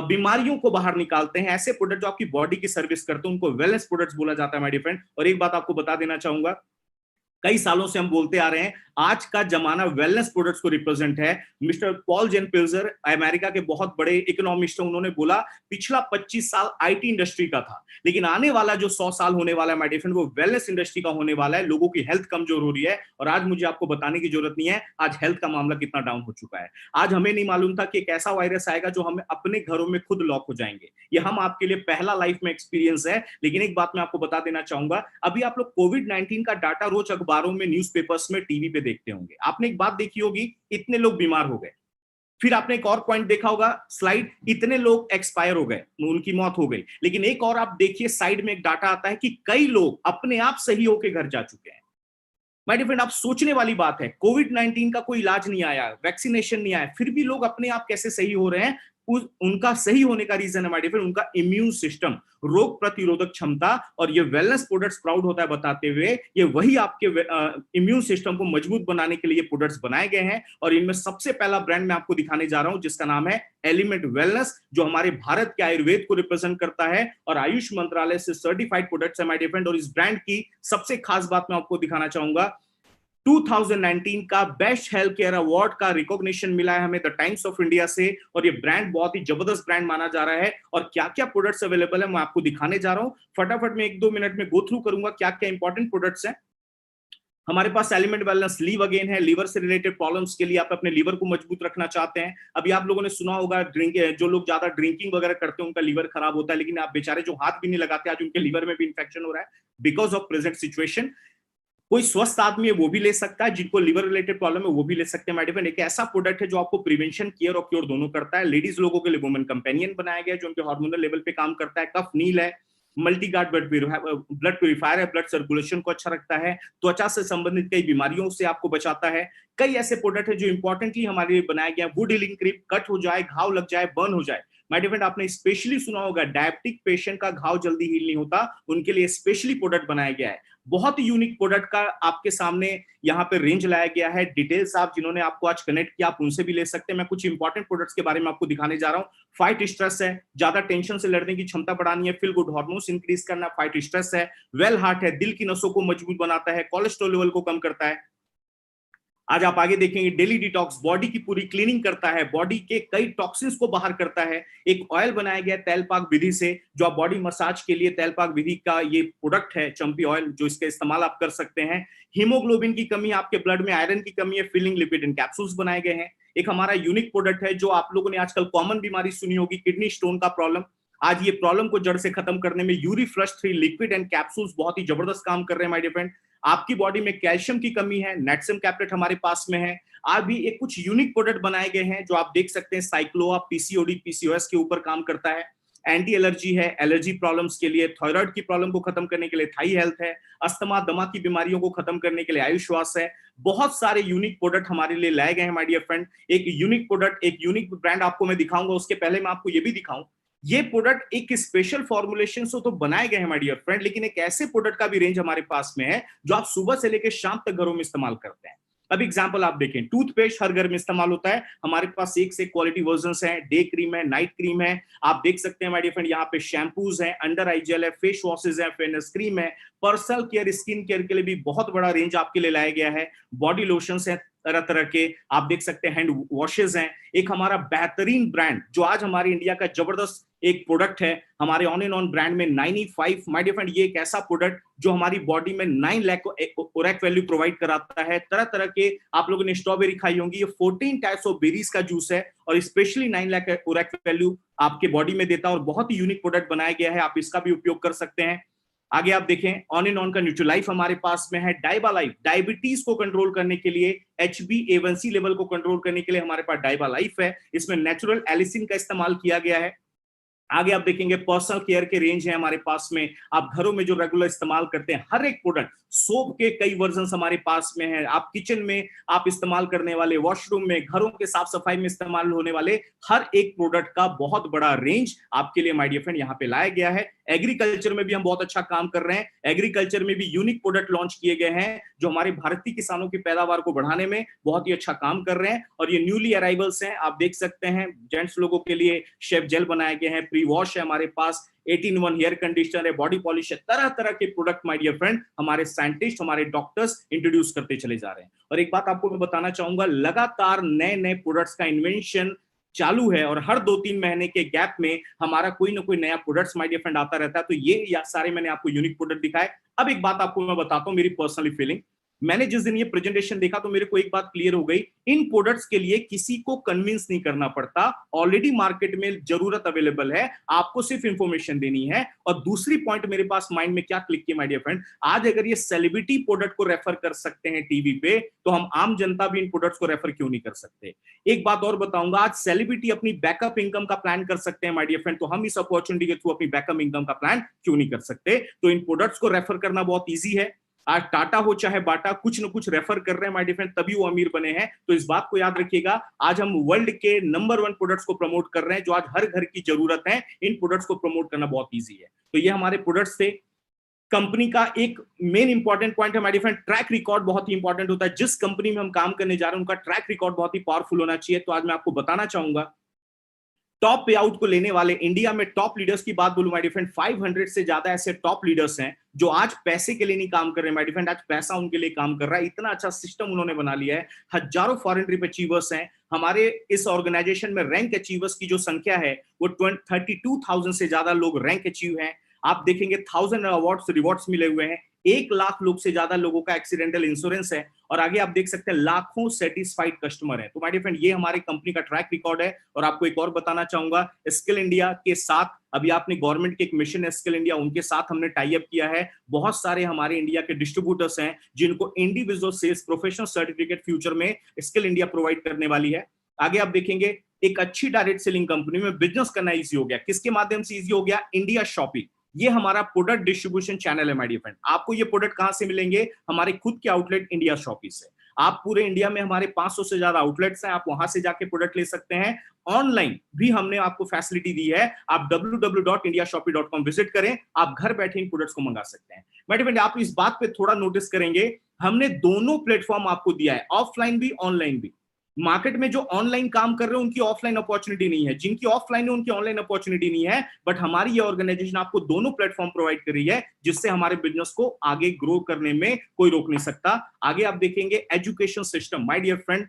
बीमारियों को बाहर निकालते हैं, ऐसे प्रोडक्ट जो आपकी बॉडी की सर्विस करते हैं, उनको वेलनेस प्रोडक्ट्स बोला जाता है माय डियर फ्रेंड। और एक बात आपको बता देना चाहूंगा, कई सालों से हम बोलते आ रहे हैं, आज का जमाना वेलनेस प्रोडक्ट्स को रिप्रेजेंट है। मिस्टर पॉल जेन पिल्जर अमेरिका के बहुत बड़े इकोनॉमिस्ट हैं, उन्होंने बोला पिछला 25 साल आईटी इंडस्ट्री का था, लेकिन आने वाला जो 100 साल होने वाला है माय डियर फ्रेंड, वो वेलनेस इंडस्ट्री का होने वाला है। लोगों की हेल्थ कमजोर हो रही है, और आज मुझे आपको बताने की जरूरत नहीं है आज हेल्थ का मामला कितना डाउन हो चुका है। आज हमें नहीं मालूम था कि एक ऐसा वायरस आएगा जो हमें अपने घरों में खुद लॉक हो जाएंगे। ये हम आपके लिए पहला लाइफ में एक्सपीरियंस है। लेकिन एक बात मैं आपको बता देना चाहूंगा, अभी आप लोग कोविड-19 का डाटा रोज अखबारों में, न्यूज़पेपर्स में, टीवी पे देखते होंगे। आपने एक बात देखी होगी, इतने लोग बीमार हो गए। फिर आपने एक और पॉइंट देखा होगा, स्लाइड, इतने लोग एक्सपायर हो गए, उनकी मौत हो गई। लेकिन एक और आप देखिए, साइड में एक डाटा आता है कि कई लोग अपने आप सही होकर घर जा चुके हैं। माय डियर फ्रेंड, आप सोचने वाली बात है, कोविड-19 का कोई इलाज नहीं आया, वैक्सीनेशन नहीं आया, फिर भी लोग अपने आप कैसे सही हो रहे हैं। उनका सही होने का रीजन है माय डियर फ्रेंड, उनका इम्यून सिस्टम, रोग प्रतिरोधक क्षमता। और ये वेलनेस प्रोडक्ट्स प्राउड होता है बताते हुए, ये वही आपके इम्यून सिस्टम को मजबूत बनाने के लिए प्रोडक्ट्स बनाए गए हैं। और इनमें सबसे पहला ब्रांड मैं आपको दिखाने जा रहा हूं, जिसका नाम है एलिमेंट वेलनेस, जो हमारे भारत के आयुर्वेद को रिप्रेजेंट करता है और आयुष मंत्रालय से सर्टिफाइड प्रोडक्ट्स है माय डियर फ्रेंड। और इस ब्रांड की सबसे खास बात मैं आपको दिखाना चाहूंगा, 2019 का बेस्ट हेल्थ केयर अवार्ड का रिकॉग्निशन मिला है हमें द टाइम्स ऑफ इंडिया से। और ये ब्रांड बहुत ही जबरदस्त ब्रांड माना जा रहा है। और क्या क्या प्रोडक्ट्स अवेलेबल है मैं आपको दिखाने जा रहा हूं। फटाफट में 1-2 मिनट में गो थ्रू करूंगा क्या क्या इंपॉर्टेंट प्रोडक्ट्स हैं हमारे पास। एलिमेंट वेलनेस लीव अगेन है, लीवर से रिलेटेड प्रॉब्लम्स के लिए, आप अपने लीवर को मजबूत रखना चाहते हैं। अभी आप लोगों ने सुना होगा, जो लोग ज्यादा ड्रिंकिंग वगैरह करते हैं उनका लीवर खराब होता है, लेकिन आप बेचारे जो हाथ भी नहीं लगाते, आज उनके लीवर में भी इंफेक्शन हो रहा है बिकॉज ऑफ प्रेजेंट सिचुएशन। कोई स्वस्थ आदमी है वो भी ले सकता है, जिनको लिवर रिलेटेड प्रॉब्लम है वो भी ले सकते हैं। मेडिफेंड एक ऐसा प्रोडक्ट है जो आपको प्रिवेंशन, केयर और क्योर दोनों करता है। लेडीज लोगों के लिए वुमेन कंपेनियन बनाया गया है जो उनके हार्मोनल लेवल पे काम करता है। कफ नील है, मल्टी गार्ड ब्लड प्यूरिफायर है, ब्लड सर्कुलेशन को अच्छा रखता है, त्वचा से संबंधित कई बीमारियों से आपको बचाता है। कई ऐसे प्रोडक्ट है जो इंपॉर्टेंटली हमारे लिए बनाया गया है। वुड हीलिंग क्रीम, कट हो जाए, घाव लग जाए, बर्न हो जाए, माय डियर फ्रेंड आपने स्पेशली सुना होगा डायबिटिक पेशेंट का घाव जल्दी हील नहीं होता, उनके लिए स्पेशली प्रोडक्ट बनाया गया है। बहुत ही यूनिक प्रोडक्ट का आपके सामने यहाँ पे रेंज लाया गया है। डिटेल्स आप जिन्होंने आपको आज कनेक्ट किया आप उनसे भी ले सकते हैं। मैं कुछ इंपॉर्टेंट प्रोडक्ट्स के बारे में आपको दिखाने जा रहा हूँ। फाइट स्ट्रेस है, ज्यादा टेंशन से लड़ने की क्षमता बढ़ानी है, फील गुड हार्मोन्स इंक्रीज करना, फाइट स्ट्रेस है। वेल हार्ट है, दिल की नसों को मजबूत बनाता है, कोलेस्ट्रॉल लेवल को कम करता है। आज आप आगे देखेंगे डेली डिटॉक्स, बॉडी की पूरी क्लीनिंग करता है, बॉडी के कई टॉक्सिन्स को बाहर करता है। एक ऑयल बनाया गया तैलपाक विधि से, जो आप बॉडी मसाज के लिए तैलपाक विधि का ये प्रोडक्ट है चंपी ऑयल, जो इसका इस्तेमाल आप कर सकते हैं। हीमोग्लोबिन की कमी, आपके ब्लड में आयरन की कमी है, फिलिंग लिपिड एंड कैप्सूल्स बनाए गए हैं। एक हमारा यूनिक प्रोडक्ट है जो आप लोगों ने आजकल कॉमन बीमारी सुनी होगी, किडनी स्टोन का प्रॉब्लम। आज ये प्रॉब्लम को जड़ से खत्म करने में Yuri flush 3 liquid and capsules बहुत ही जबरदस्त काम कर रहे हैं माय डियर फ्रेंड। आपकी बॉडी में कैल्शियम की कमी है, नेटसम कैप्लेट हमारे पास में है। आज भी एक कुछ यूनिक प्रोडक्ट बनाए गए हैं जो आप देख सकते हैं। साइक्लोआ पीसीओडी पीसीओएस के ऊपर काम करता है। एंटी एलर्जी है, एलर्जी प्रॉब्लम्स के लिए, थायराइड की प्रॉब्लम को खत्म करने के लिए थाई हेल्थ है, अस्थमा दमा की बीमारियों को खत्म करने के लिए आयुश्वास है। बहुत सारे यूनिक प्रोडक्ट हमारे लिए लाए गए हैं माय डियर फ्रेंड। एक यूनिक प्रोडक्ट, एक यूनिक ब्रांड आपको मैं दिखाऊंगा, उसके पहले मैं आपको ये भी दिखाऊं, ये प्रोडक्ट एक स्पेशल फॉर्मुलेशन से तो बनाए गए हैं माय डियर फ्रेंड, लेकिन एक ऐसे प्रोडक्ट का भी रेंज हमारे पास में है जो आप सुबह से लेकर शाम तक घरों में इस्तेमाल करते हैं। अब एग्जांपल आप देखें, टूथपेस्ट हर घर में इस्तेमाल होता है, हमारे पास एक से क्वालिटी वर्जन्स हैं, डे क्रीम है, नाइट क्रीम है। आप देख सकते हैं माय डियर फ्रेंड, यहाँ पे शैम्पूज हैं, अंडर आई जेल है, फेस वॉशेज है, फेयरनेस क्रीम है। पर्सनल केयर, स्किन केयर के लिए भी बहुत बड़ा रेंज आपके लिए लाया गया है। बॉडी लोशंस है, तरह तरह के आप देख सकते हैं हैंड वॉशेज हैं। एक हमारा बेहतरीन ब्रांड जो आज हमारे इंडिया का जबरदस्त एक प्रोडक्ट है, हमारे ऑन एंड ऑन ब्रांड में 9E5 माय डियर फ्रेंड, ये एक ऐसा प्रोडक्ट जो हमारी बॉडी में 9 लाख ओरेक वैल्यू प्रोवाइड कराता है। तरह तरह के आप लोगों ने स्ट्रॉबेरी खाई होंगी, ये 14 टाइप्स ऑफ बेरीज का जूस है और स्पेशली 9 लाख ओरेक वैल्यू आपके बॉडी में देता है और बहुत ही यूनिक प्रोडक्ट बनाया गया है, आप इसका भी उपयोग कर सकते हैं। आगे आप देखें ऑन एंड ऑन का न्यूट्रीलाइफ हमारे पास में है। डाइबा लाइफ डायबिटीज को कंट्रोल करने के लिए, HbA1c लेवल को कंट्रोल करने के लिए हमारे पास डाइबा लाइफ है, इसमें नेचुरल एलिसिन का इस्तेमाल किया गया है। आगे आप देखेंगे पर्सनल केयर के रेंज है हमारे पास में, आप घरों में जो रेगुलर इस्तेमाल करते हैं हर एक प्रोडक्ट, सोप के कई वर्जन हमारे पास में है, आप किचन में आप इस्तेमाल करने वाले, वॉशरूम में, घरों के साफ सफाई में इस्तेमाल होने वाले हर एक प्रोडक्ट का बहुत बड़ा रेंज आपके लिए माय डियर फ्रेंड यहाँ पे लाया गया है। एग्रीकल्चर में भी हम बहुत अच्छा काम कर रहे हैं, एग्रीकल्चर में भी यूनिक प्रोडक्ट लॉन्च किए गए हैं जो हमारे भारतीय किसानों की पैदावार को बढ़ाने में बहुत ही अच्छा काम कर रहे हैं। और ये न्यूली अराइवल्स हैं, आप देख सकते हैं जेंट्स लोगों के लिए शेफ जेल बनाए गए हैं, प्री वॉश है हमारे पास, 18-in-1 हेयर कंडीशनर है, बॉडी पॉलिश है, तरह तरह के प्रोडक्ट माय डियर फ्रेंड हमारे साइंटिस्ट, हमारे डॉक्टर्स इंट्रोड्यूस करते चले जा रहे हैं। और एक बात आपको मैं बताना चाहूंगा, लगातार नए नए प्रोडक्ट्स का इन्वेंशन चालू है और हर 2-3 महीने के गैप में हमारा कोई ना कोई नया प्रोडक्ट्स माय डियर फ्रेंड आता रहता है। तो ये सारे मैंने आपको यूनिक प्रोडक्ट दिखाए। अब एक बात आपको मैं बताता हूं, मेरी पर्सनली फीलिंग, मैंने जिस दिन ये प्रेजेंटेशन देखा तो मेरे को एक बात क्लियर हो गई, इन प्रोडक्ट्स के लिए किसी को कन्विंस नहीं करना पड़ता, ऑलरेडी मार्केट में जरूरत अवेलेबल है, आपको सिर्फ इंफॉर्मेशन देनी है। और दूसरी पॉइंट मेरे पास माइंड में क्या क्लिक किया माय डियर फ्रेंड, आज अगर ये सेलिब्रिटी प्रोडक्ट को रेफर कर सकते हैं टीवी पे, तो हम आम जनता भी इन प्रोडक्ट्स को रेफर क्यों नहीं कर सकते। एक बात और बताऊंगा, आज सेलिब्रिटी अपनी बैकअप इनकम का प्लान कर सकते हैं माय डियर फ्रेंड, तो हम इस अपॉर्चुनिटी के थ्रू अपनी बैकअप इनकम का प्लान क्यों नहीं कर सकते। तो इन प्रोडक्ट्स को रेफर करना बहुत ईजी है। आज टाटा हो चाहे बाटा, कुछ न कुछ रेफर कर रहे हैं माय डियर फ्रेंड, तभी वो अमीर बने हैं। तो इस बात को याद रखिएगा, आज हम वर्ल्ड के नंबर 1 प्रोडक्ट्स को प्रमोट कर रहे हैं जो आज हर घर की जरूरत है, इन प्रोडक्ट्स को प्रमोट करना बहुत ईजी है। तो ये हमारे प्रोडक्ट्स थे। कंपनी का एक मेन इंपॉर्टेंट पॉइंट है my dear friend, track record बहुत ही इंपॉर्टेंट होता है। जिस कंपनी में हम काम करने जा रहे हैं उनका ट्रैक रिकॉर्ड बहुत ही पावरफुल होना चाहिए। तो आज मैं आपको बताना चाहूंगा, टॉप पे आउट को लेने वाले इंडिया में टॉप लीडर्स की बात बोलूं माय डियर फ्रेंड, 500 से ज्यादा ऐसे टॉप लीडर्स हैं जो आज पैसे के लिए नहीं काम कर रहे हैं माय डियर फ्रेंड, आज पैसा उनके लिए काम कर रहा है। इतना अच्छा सिस्टम उन्होंने बना लिया है। हजारों फॉरेन ट्रिप अचीवर्स हैं हमारे इस ऑर्गेनाइजेशन में। रैंक अचीवर्स की जो संख्या है वो 32,000 से ज्यादा लोग रैंक अचीव हैं। आप देखेंगे 1000 अवार्ड्स रिवॉर्ड्स मिले हुए हैं, 1 लाख लोग से ज्यादा लोगों का एक्सीडेंटल इंश्योरेंस है और आगे आप देख सकते हैं लाखों सेटिस्फाइड कस्टमर है। तो माय डियर फ्रेंड, ये हमारे कंपनी का ट्रैक रिकॉर्ड है। और आपको एक और बताना चाहूंगा, स्किल इंडिया के साथ अभी आपने गवर्नमेंट के एक मिशन है स्किल इंडिया, उनके साथ हमने टाई अप किया है। बहुत सारे हमारे इंडिया के डिस्ट्रीब्यूटर्स हैं जिनको individual cells professional certificate future में स्किल इंडिया प्रोवाइड करने वाली है। आगे आप देखेंगे एक अच्छी डायरेक्ट सेलिंग कंपनी में बिजनेस करना ईजी हो गया। किसके माध्यम से ईजी हो गया? India shopping. ये हमारा प्रोडक्ट डिस्ट्रीब्यूशन चैनल है माय डियर फ्रेंड। आपको ये प्रोडक्ट कहां से मिलेंगे? हमारे खुद के आउटलेट इंडिया शॉपिंग से। आप पूरे इंडिया में हमारे 500 से ज्यादा आउटलेट्स हैं, आप वहां से जाके प्रोडक्ट ले सकते हैं। ऑनलाइन भी हमने आपको फैसिलिटी दी है, आप www.indiashopping.com विजिट करें, आप घर बैठे इन प्रोडक्ट्स को मंगा सकते हैं। माय डियर फ्रेंड, आप इस बात पे थोड़ा नोटिस करेंगे, हमने दोनों प्लेटफॉर्म आपको दिया है, ऑफलाइन भी ऑनलाइन भी। मार्केट में जो ऑनलाइन काम कर रहे हैं उनकी ऑफलाइन अपॉर्चुनिटी नहीं है, जिनकी ऑफलाइन है उनकी ऑनलाइन अपॉर्चुनिटी नहीं है, बट हमारी ये ऑर्गेनाइजेशन आपको दोनों प्लेटफॉर्म प्रोवाइड कर रही है जिससे हमारे बिजनेस को आगे ग्रो करने में कोई रोक नहीं सकता। आगे आप देखेंगे education system. My dear friend,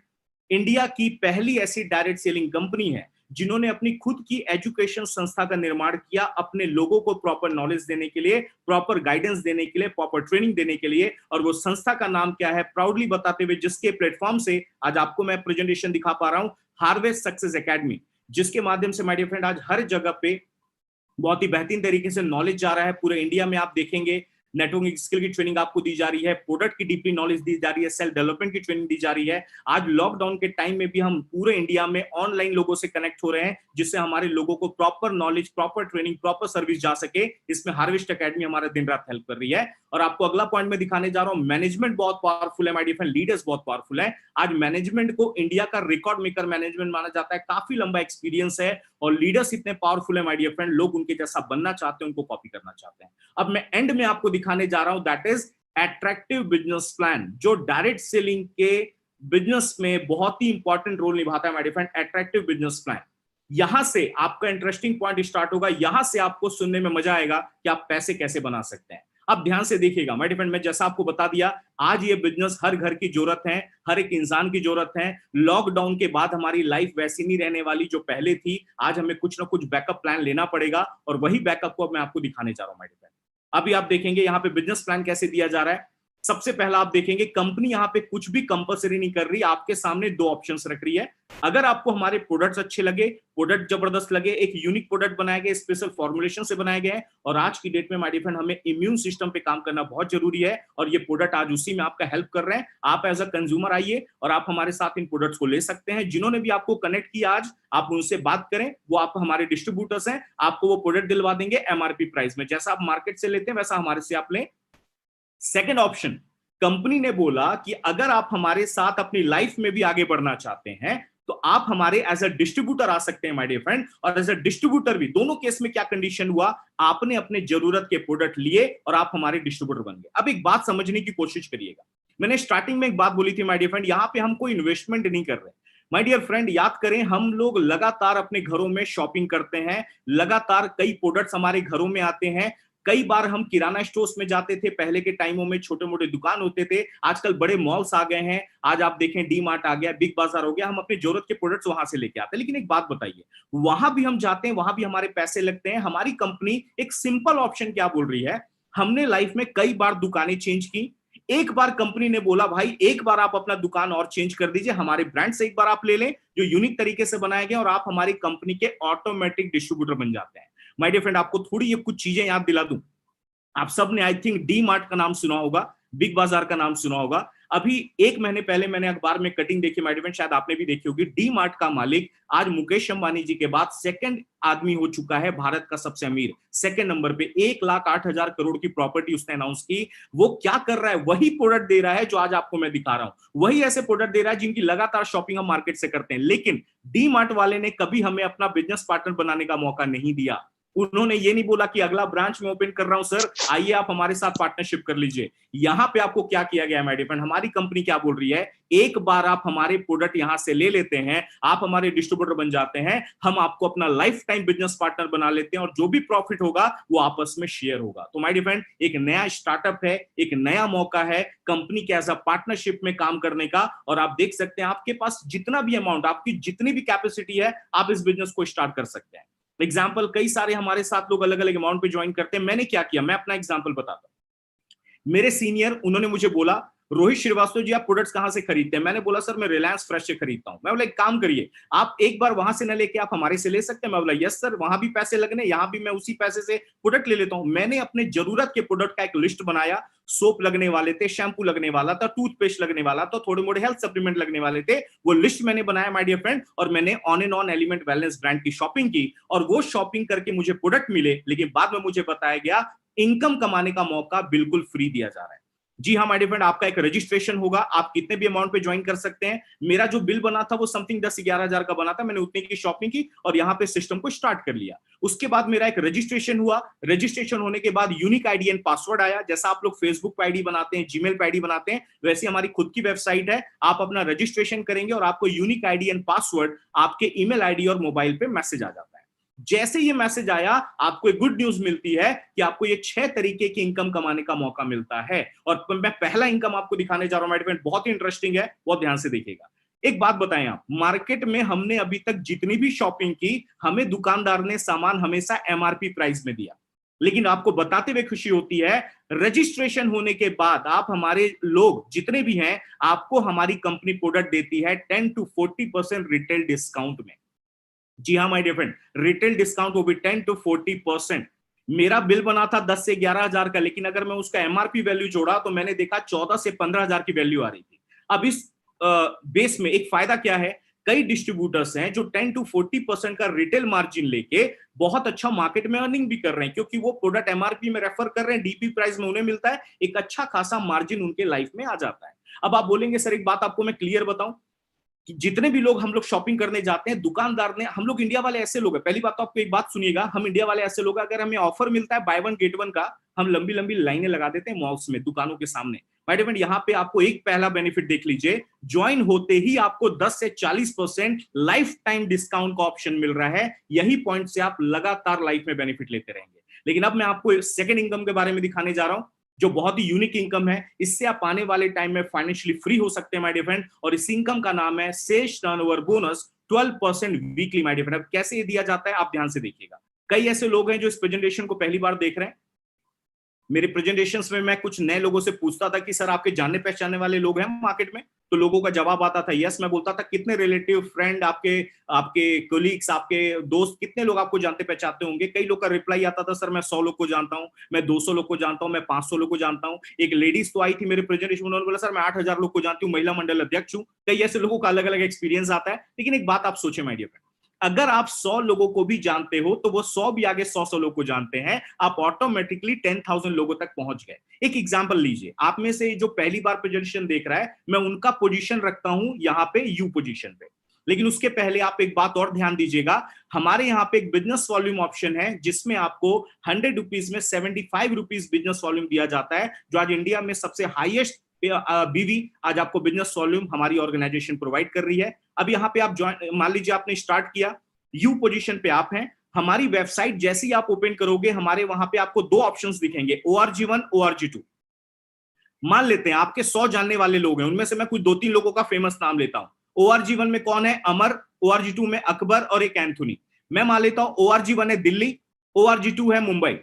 India की पहली ऐसी डायरेक्ट सेलिंग कंपनी है जिन्होंने अपनी खुद की एजुकेशन संस्था का निर्माण किया, अपने लोगों को प्रॉपर नॉलेज देने के लिए, प्रॉपर गाइडेंस देने के लिए, प्रॉपर ट्रेनिंग देने के लिए। और वो संस्था का नाम क्या है, प्राउडली बताते हुए, जिसके प्लेटफॉर्म से आज आपको मैं प्रेजेंटेशन दिखा पा रहा हूं, हार्वेस्ट सक्सेस एकेडमी, जिसके माध्यम से माय डियर फ्रेंड आज हर जगह पे बहुत ही बेहतरीन तरीके से नॉलेज जा रहा है। पूरे इंडिया में आप देखेंगे नेटवर्किंग स्किल की ट्रेनिंग आपको दी जा रही है, प्रोडक्ट की डीपली नॉलेज दी जा रही है, सेल्फ डेवलपमेंट की ट्रेनिंग दी जा रही है। आज लॉकडाउन के टाइम में भी हम पूरे इंडिया में ऑनलाइन लोगों से कनेक्ट हो रहे हैं जिससे हमारे लोगों को proper knowledge, proper training, proper service जा सके। इसमें हार्वेस्ट एकेडमी हमारा दिन रात हेल्प कर रही है। और आपको अगला पॉइंट में दिखाने जा रहा हूं, मैनेजमेंट बहुत पावरफुल है माय डियर फ्रेंड, लीडर्स बहुत पावरफुल है। आज मैनेजमेंट को इंडिया का रिकॉर्ड मेकर मैनेजमेंट माना जाता है, काफी लंबा एक्सपीरियंस है और लीडर्स इतने पावरफुल है माय डियर फ्रेंड, लोग उनके जैसा बनना चाहते हैं, उनको कॉपी करना चाहते हैं। अब मैं एंड में आपको दिखाने जा रहा हूं, that is attractive business plan, जो डायरेक्ट सेलिंग के बिजनेस में बहुत ही इंपॉर्टेंट रोल निभाता है my dear friend. Attractive business plan, यहां से आपका इंटरेस्टिंग पॉइंट स्टार्ट होगा, यहां से आपको सुनने में मजा आएगा कि आप पैसे कैसे बना सकते हैं। अब ध्यान से देखिएगा माय डियर फ्रेंड, मैं जैसा आपको बता दिया, आज ये बिजनेस हर घर की जरूरत है, हर एक इंसान की जरूरत है। लॉकडाउन के बाद हमारी लाइफ वैसी नहीं रहने वाली जो पहले थी। आज हमें कुछ ना कुछ बैकअप प्लान लेना पड़ेगा और वही बैकअप को मैं आपको दिखाने जा रहा हूं माय डियर फ्रेंड। अभी आप देखेंगे यहाँ पे बिजनेस प्लान कैसे दिया जा रहा है। सबसे पहला आप देखेंगे कंपनी यहाँ पे कुछ भी कंपलसरी नहीं कर रही, आपके सामने दो ऑप्शंस रख रही है। अगर आपको हमारे प्रोडक्ट्स अच्छे लगे, प्रोडक्ट जबरदस्त लगे, एक यूनिक प्रोडक्ट बनाए गए, स्पेशल फॉर्मुलेशन से बनाए गए हैं, और आज की डेट में माय डियर फ्रेंड हमें इम्यून सिस्टम पे काम करना बहुत जरूरी है, और ये प्रोडक्ट आज उसी में आपका हेल्प कर रहे हैं। आप एज अ कंज्यूमर आइए और आप हमारे साथ इन प्रोडक्ट्स को ले सकते हैं। जिन्होंने भी आपको कनेक्ट किया आज, आप उनसे बात करें, वो आप हमारे डिस्ट्रीब्यूटर्स हैं, आपको वो प्रोडक्ट दिलवा देंगे एमआरपी प्राइस में। जैसा आप मार्केट से लेते हैं वैसा हमारे से आप लें। सेकेंड ऑप्शन, कंपनी ने बोला कि अगर आप हमारे साथ अपनी लाइफ में भी आगे बढ़ना चाहते हैं तो आप हमारे एज अ डिस्ट्रीब्यूटर आ सकते हैं माय डियर फ्रेंड। और एज अ डिस्ट्रीब्यूटर भी दोनों केस में क्या कंडीशन हुआ, आपने अपने जरूरत के प्रोडक्ट लिए और आप हमारे डिस्ट्रीब्यूटर बन गए। अब एक बात समझने की कोशिश करिएगा, मैंने स्टार्टिंग में एक बात बोली थी माय डियर फ्रेंड, यहां पे हम कोई इन्वेस्टमेंट नहीं कर रहे। माय डियर फ्रेंड याद करें, हम लोग लगातार अपने घरों में शॉपिंग करते हैं, लगातार कई प्रोडक्ट्स हमारे घरों में आते हैं। कई बार हम किराना स्टोर्स में जाते थे, पहले के टाइमों में छोटे मोटे दुकान होते थे, आजकल बड़े मॉल्स आ गए हैं। आज आप देखें डी मार्ट आ गया, बिग बाजार हो गया, हम अपनी जरूरत के प्रोडक्ट्स वहां से लेके आते हैं। लेकिन एक बात बताइए, वहां भी हम जाते हैं, वहां भी हमारे पैसे लगते हैं। हमारी कंपनी एक सिंपल ऑप्शन क्या बोल रही है, हमने लाइफ में कई बार दुकानें चेंज की। एक बार कंपनी ने बोला भाई एक बार आप अपना दुकान और चेंज कर दीजिए, हमारे ब्रांड से एक बार आप ले लें जो यूनिक तरीके से बनाए गए, और आप हमारी कंपनी के ऑटोमेटिक डिस्ट्रीब्यूटर बन जाते हैं। माय डियर फ्रेंड आपको थोड़ी ये कुछ चीजें याद दिला दूं, आप सब ने आई थिंक डी मार्ट का नाम सुना होगा, बिग बाजार का नाम सुना होगा। अभी एक महीने पहले मैंने अखबार में कटिंग देखी माय डियर फ्रेंड, शायद आपने भी देखी होगी। डी मार्ट का मालिक आज मुकेश अंबानी जी के बाद सेकंड आदमी हो चुका है, भारत का सबसे अमीर, सेकंड नंबर पे। 1,08,000 करोड़ की प्रॉपर्टी उसने अनाउंस की। वो क्या कर रहा है, वही प्रोडक्ट दे रहा है जो आज आपको मैं दिखा रहा हूं, वही ऐसे प्रोडक्ट दे रहा है जिनकी लगातार शॉपिंग हम मार्केट से करते हैं। लेकिन डी मार्ट वाले ने कभी हमें अपना बिजनेस पार्टनर बनाने का मौका नहीं दिया। उन्होंने ये नहीं बोला कि अगला ब्रांच में ओपन कर रहा हूं सर, आइए आप हमारे साथ पार्टनरशिप कर लीजिए। यहां पे आपको क्या किया गया है माय डियर फ्रेंड, हमारी कंपनी क्या बोल रही है, एक बार आप हमारे प्रोडक्ट यहां से ले लेते हैं, आप हमारे डिस्ट्रीब्यूटर बन जाते हैं, हम आपको अपना लाइफ टाइम बिजनेस पार्टनर बना लेते हैं, और जो भी प्रॉफिट होगा वो आपस में शेयर होगा। तो माय डियर फ्रेंड एक नया स्टार्टअप है, एक नया मौका है कंपनी के एज अ पार्टनरशिप में काम करने का। और आप देख सकते हैं आपके पास जितना भी अमाउंट, आपकी जितनी भी कैपेसिटी है, आप इस बिजनेस को स्टार्ट कर सकते हैं। एग्जाम्पल, कई सारे हमारे साथ लोग अलग अलग अमाउंट पे ज्वाइन करते हैं। मैंने क्या किया, मैं अपना एग्जाम्पल बताता हूं। मेरे सीनियर उन्होंने मुझे बोला रोहित श्रीवास्तव जी आप प्रोडक्ट्स कहां से खरीदते हैं, मैंने बोला सर मैं रिलायंस फ्रेश से खरीदता हूं। मैं बोला एक काम करिए, आप एक बार वहां से न लेके आप हमारे से ले सकते हैं। मैं बोला यस सर, वहां भी पैसे लगने, यहां भी मैं उसी पैसे से प्रोडक्ट ले लेता हूं। मैंने अपने जरूरत के प्रोडक्ट का एक लिस्ट बनाया, सोप लगने वाले थे, शैम्पू लगने वाला था, टूथपेस्ट लगने वाला था, थोड़े मोड़े हेल्थ सप्लीमेंट लगने वाले थे। वो लिस्ट मैंने बनाया माय डियर फ्रेंड, और मैंने on and on element wellness brand की शॉपिंग की, और वो शॉपिंग करके मुझे प्रोडक्ट मिले। लेकिन बाद में मुझे बताया गया इनकम कमाने का मौका बिल्कुल फ्री दिया जा रहा है। जी हाँ माय डियर फ्रेंड, आपका एक रजिस्ट्रेशन होगा, आप कितने भी अमाउंट पे ज्वाइन कर सकते हैं। मेरा जो बिल बना था वो समथिंग 10-11 हजार का बना था, मैंने उतने की शॉपिंग की और यहाँ पे सिस्टम को स्टार्ट कर लिया। उसके बाद मेरा एक रजिस्ट्रेशन हुआ, रजिस्ट्रेशन होने के बाद यूनिक आईडी एंड पासवर्ड आया। जैसा आप लोग फेसबुक पे आईडी बनाते हैं, जीमेल पे आईडी बनाते हैं, वैसे हमारी खुद की वेबसाइट है। आप अपना रजिस्ट्रेशन करेंगे और आपको यूनिक आईडी एंड पासवर्ड आपके ईमेल आईडी और मोबाइल पे मैसेज आ जाता है। जैसे ये मैसेज आया, आपको एक गुड न्यूज मिलती है कि आपको ये 6 तरीके की इनकम कमाने का मौका मिलता है। और मैं पहला इनकम आपको दिखाने जा रहा हूं माय फ्रेंड, बहुत ही इंटरेस्टिंग है, बहुत ध्यान से देखिएगा। एक बात बताएं आप, मार्केट में हमने अभी तक जितनी भी शॉपिंग की, हमें दुकानदार ने सामान हमेशा एमआरपी प्राइस में दिया। लेकिन आपको बताते हुए खुशी होती है, रजिस्ट्रेशन होने के बाद आप हमारे लोग जितने भी हैं, आपको हमारी कंपनी प्रोडक्ट देती है 10 to 40% रिटेल डिस्काउंट में। जी हाँ my dear friend, retail discount वो भी 10 to 40%। मेरा बिल बना था 10 से 11 हजार का, लेकिन अगर मैं उसका एमआरपी वैल्यू जोड़ा तो मैंने देखा 14 से 15 हजार की वैल्यू आ रही थी। अब इस बेस में एक फायदा क्या है, कई डिस्ट्रीब्यूटर्स हैं जो 10 to 40% का रिटेल मार्जिन लेके बहुत अच्छा मार्केट में अर्निंग भी कर रहे हैं, क्योंकि वो प्रोडक्ट एमआरपी में रेफर कर रहे हैं, डीपी प्राइस में उन्हें मिलता है, एक अच्छा खासा मार्जिन उनके लाइफ में आ जाता है। अब आप बोलेंगे सर एक बात आपको मैं क्लियर बताऊं, कि जितने भी लोग हम लोग शॉपिंग करने जाते हैं, दुकानदार ने, हम लोग इंडिया वाले ऐसे लोग हैं, पहली बात तो आपको एक बात सुनिएगा, हम इंडिया वाले ऐसे लोग हैं, अगर हमें ऑफर मिलता है बाय वन गेट वन का, हम लंबी लंबी लाइनें लगा देते हैं मॉल्स में, दुकानों के सामने। माय डियर फ्रेंड यहाँ पे आपको एक पहला बेनिफिट देख लीजिए, ज्वाइन होते ही आपको 10 से 40% लाइफ टाइम डिस्काउंट का ऑप्शन मिल रहा है। यही पॉइंट से आप लगातार लाइफ में बेनिफिट लेते रहेंगे। लेकिन अब मैं आपको सेकंड इनकम के बारे में दिखाने जा रहा हूं। जो बहुत ही यूनिक इनकम है। इससे आप आने वाले टाइम में फाइनेंशियली फ्री हो सकते हैं माय डियर फ्रेंड। और इस इनकम का नाम है sales turnover bonus 12% weekly my dear friend. अब कैसे ये दिया जाता है आप ध्यान से देखिएगा। कई ऐसे लोग हैं जो इस प्रेजेंटेशन को पहली बार देख रहे हैं। मेरे प्रेजेंटेशंस में मैं कुछ नए लोगों से पूछता था कि सर आपके जानने पहचानने वाले लोग हैं मार्केट में, तो लोगों का जवाब आता था यस। मैं बोलता था कितने रिलेटिव फ्रेंड आपके आपके कोलीग्स आपके दोस्त कितने लोग आपको जानते पहचानते होंगे। कई लोग का रिप्लाई आता था सर मैं 100 लोग को जानता हूं, मैं 200 लोग को जानता हूं, मैं 500 लोग को जानता हूं। एक लेडीज तो आई थी मेरे प्रेजेंटेशन, उन्होंने बोला सर मैं 8,000 लोग को जानती हूँ, महिला मंडल अध्यक्ष हूँ। कई ऐसे लोगों का अलग अलग एक्सपीरियंस आता है। लेकिन एक बात आप सोचे माय डियर फ्रेंड, अगर आप 100 लोगों को भी जानते हो तो वो 100 भी आगे 100 लोग को जानते हैं, आप ऑटोमेटिकली 10,000 लोगों तक पहुंच गए। एक एग्जांपल लीजिए, आप में से जो पहली बार प्रेजेंटेशन देख रहा है, मैं उनका पोजीशन रखता हूं यहां पे यू पोजीशन पे। लेकिन उसके पहले आप एक बात और ध्यान दीजिएगा, हमारे यहाँ पे एक बिजनेस वॉल्यूम ऑप्शन है जिसमें आपको 100 रुपीज में 75 रुपीज बिजनेस वॉल्यूम दिया जाता है, जो आज इंडिया में सबसे हाईएस्ट बीवी आज आपको बिजनेस वॉल्यूम हमारी ऑर्गेनाइजेशन प्रोवाइड कर रही है। अब यहाँ पे आप ज्वाइन, मान लीजिए आपने स्टार्ट किया, यू पोजीशन पे आप हैं। हमारी वेबसाइट जैसे ही आप ओपन करोगे, हमारे वहां पे आपको दो ऑप्शंस दिखेंगे, ORG1 ORG2। मान लेते हैं आपके 100 जानने वाले लोग हैं, उनमें से मैं कुछ 2-3 लोगों का फेमस नाम लेता हूं। ORG1 में कौन है? अमर। ORG2 में अकबर और एक एंथोनी। मैं मान लेता हूं ORG1 है दिल्ली, ORG2 है मुंबई।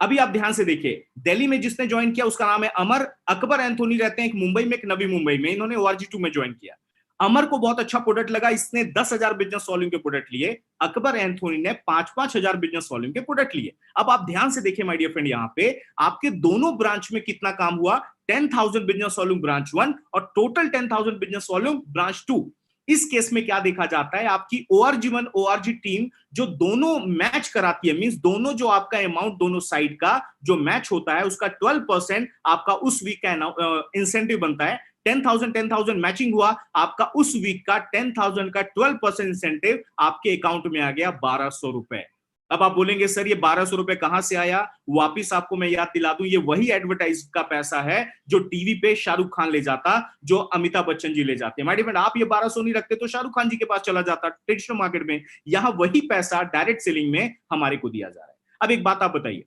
अभी आप ध्यान से देखिए, दिल्ली में जिसने ज्वाइन किया उसका नाम है अमर। अकबर एंथोनी रहते हैं एक मुंबई में, एक नवी मुंबई में, इन्होंने ORG2 में ज्वाइन किया। अमर को बहुत अच्छा प्रोडक्ट लगा, इसने 10,000 बिजनेस वॉल्यूम के प्रोडक्ट लिए। अकबर एंथोनी ने 5-5 हजार बिजनेस वॉल्यूम के प्रोडक्ट लिए। अब आप ध्यान से देखिए माय डियर फ्रेंड, यहां पे आपके दोनों ब्रांच में कितना काम हुआ? 10,000 बिजनेस वॉल्यूम ब्रांच 1 और टोटल 10,000 बिजनेस वॉल्यूम ब्रांच 2। इस केस में क्या देखा जाता है, आपकी ORG1 ORG टीम जो दोनों मैच कराती है, मींस दोनों जो आपका अमाउंट दोनों साइड का जो मैच होता है उसका 12% आपका उस वीक का इंसेंटिव बनता है। 10,000 मैचिंग हुआ, आपका उस वीक का 10,000 का 12% इंसेंटिव आपके अकाउंट में आ गया 1,200 रुपए। अब आप बोलेंगे सर ये 1,200 रुपए कहां से आया? वापिस आपको मैं याद दिला दूं, ये वही एडवर्टाइज का पैसा है जो टीवी पे शाहरुख खान ले जाता, जो अमिताभ बच्चन जी ले जाते हैं। माय डियर फ्रेंड, आप ये 1,200 नहीं रखते तो शाहरुख खान जी के पास चला जाता ट्रेडिशनल मार्केट में। यहां वही पैसा डायरेक्ट सेलिंग में हमारे को दिया जा रहा है। अब एक बात आप बताइए,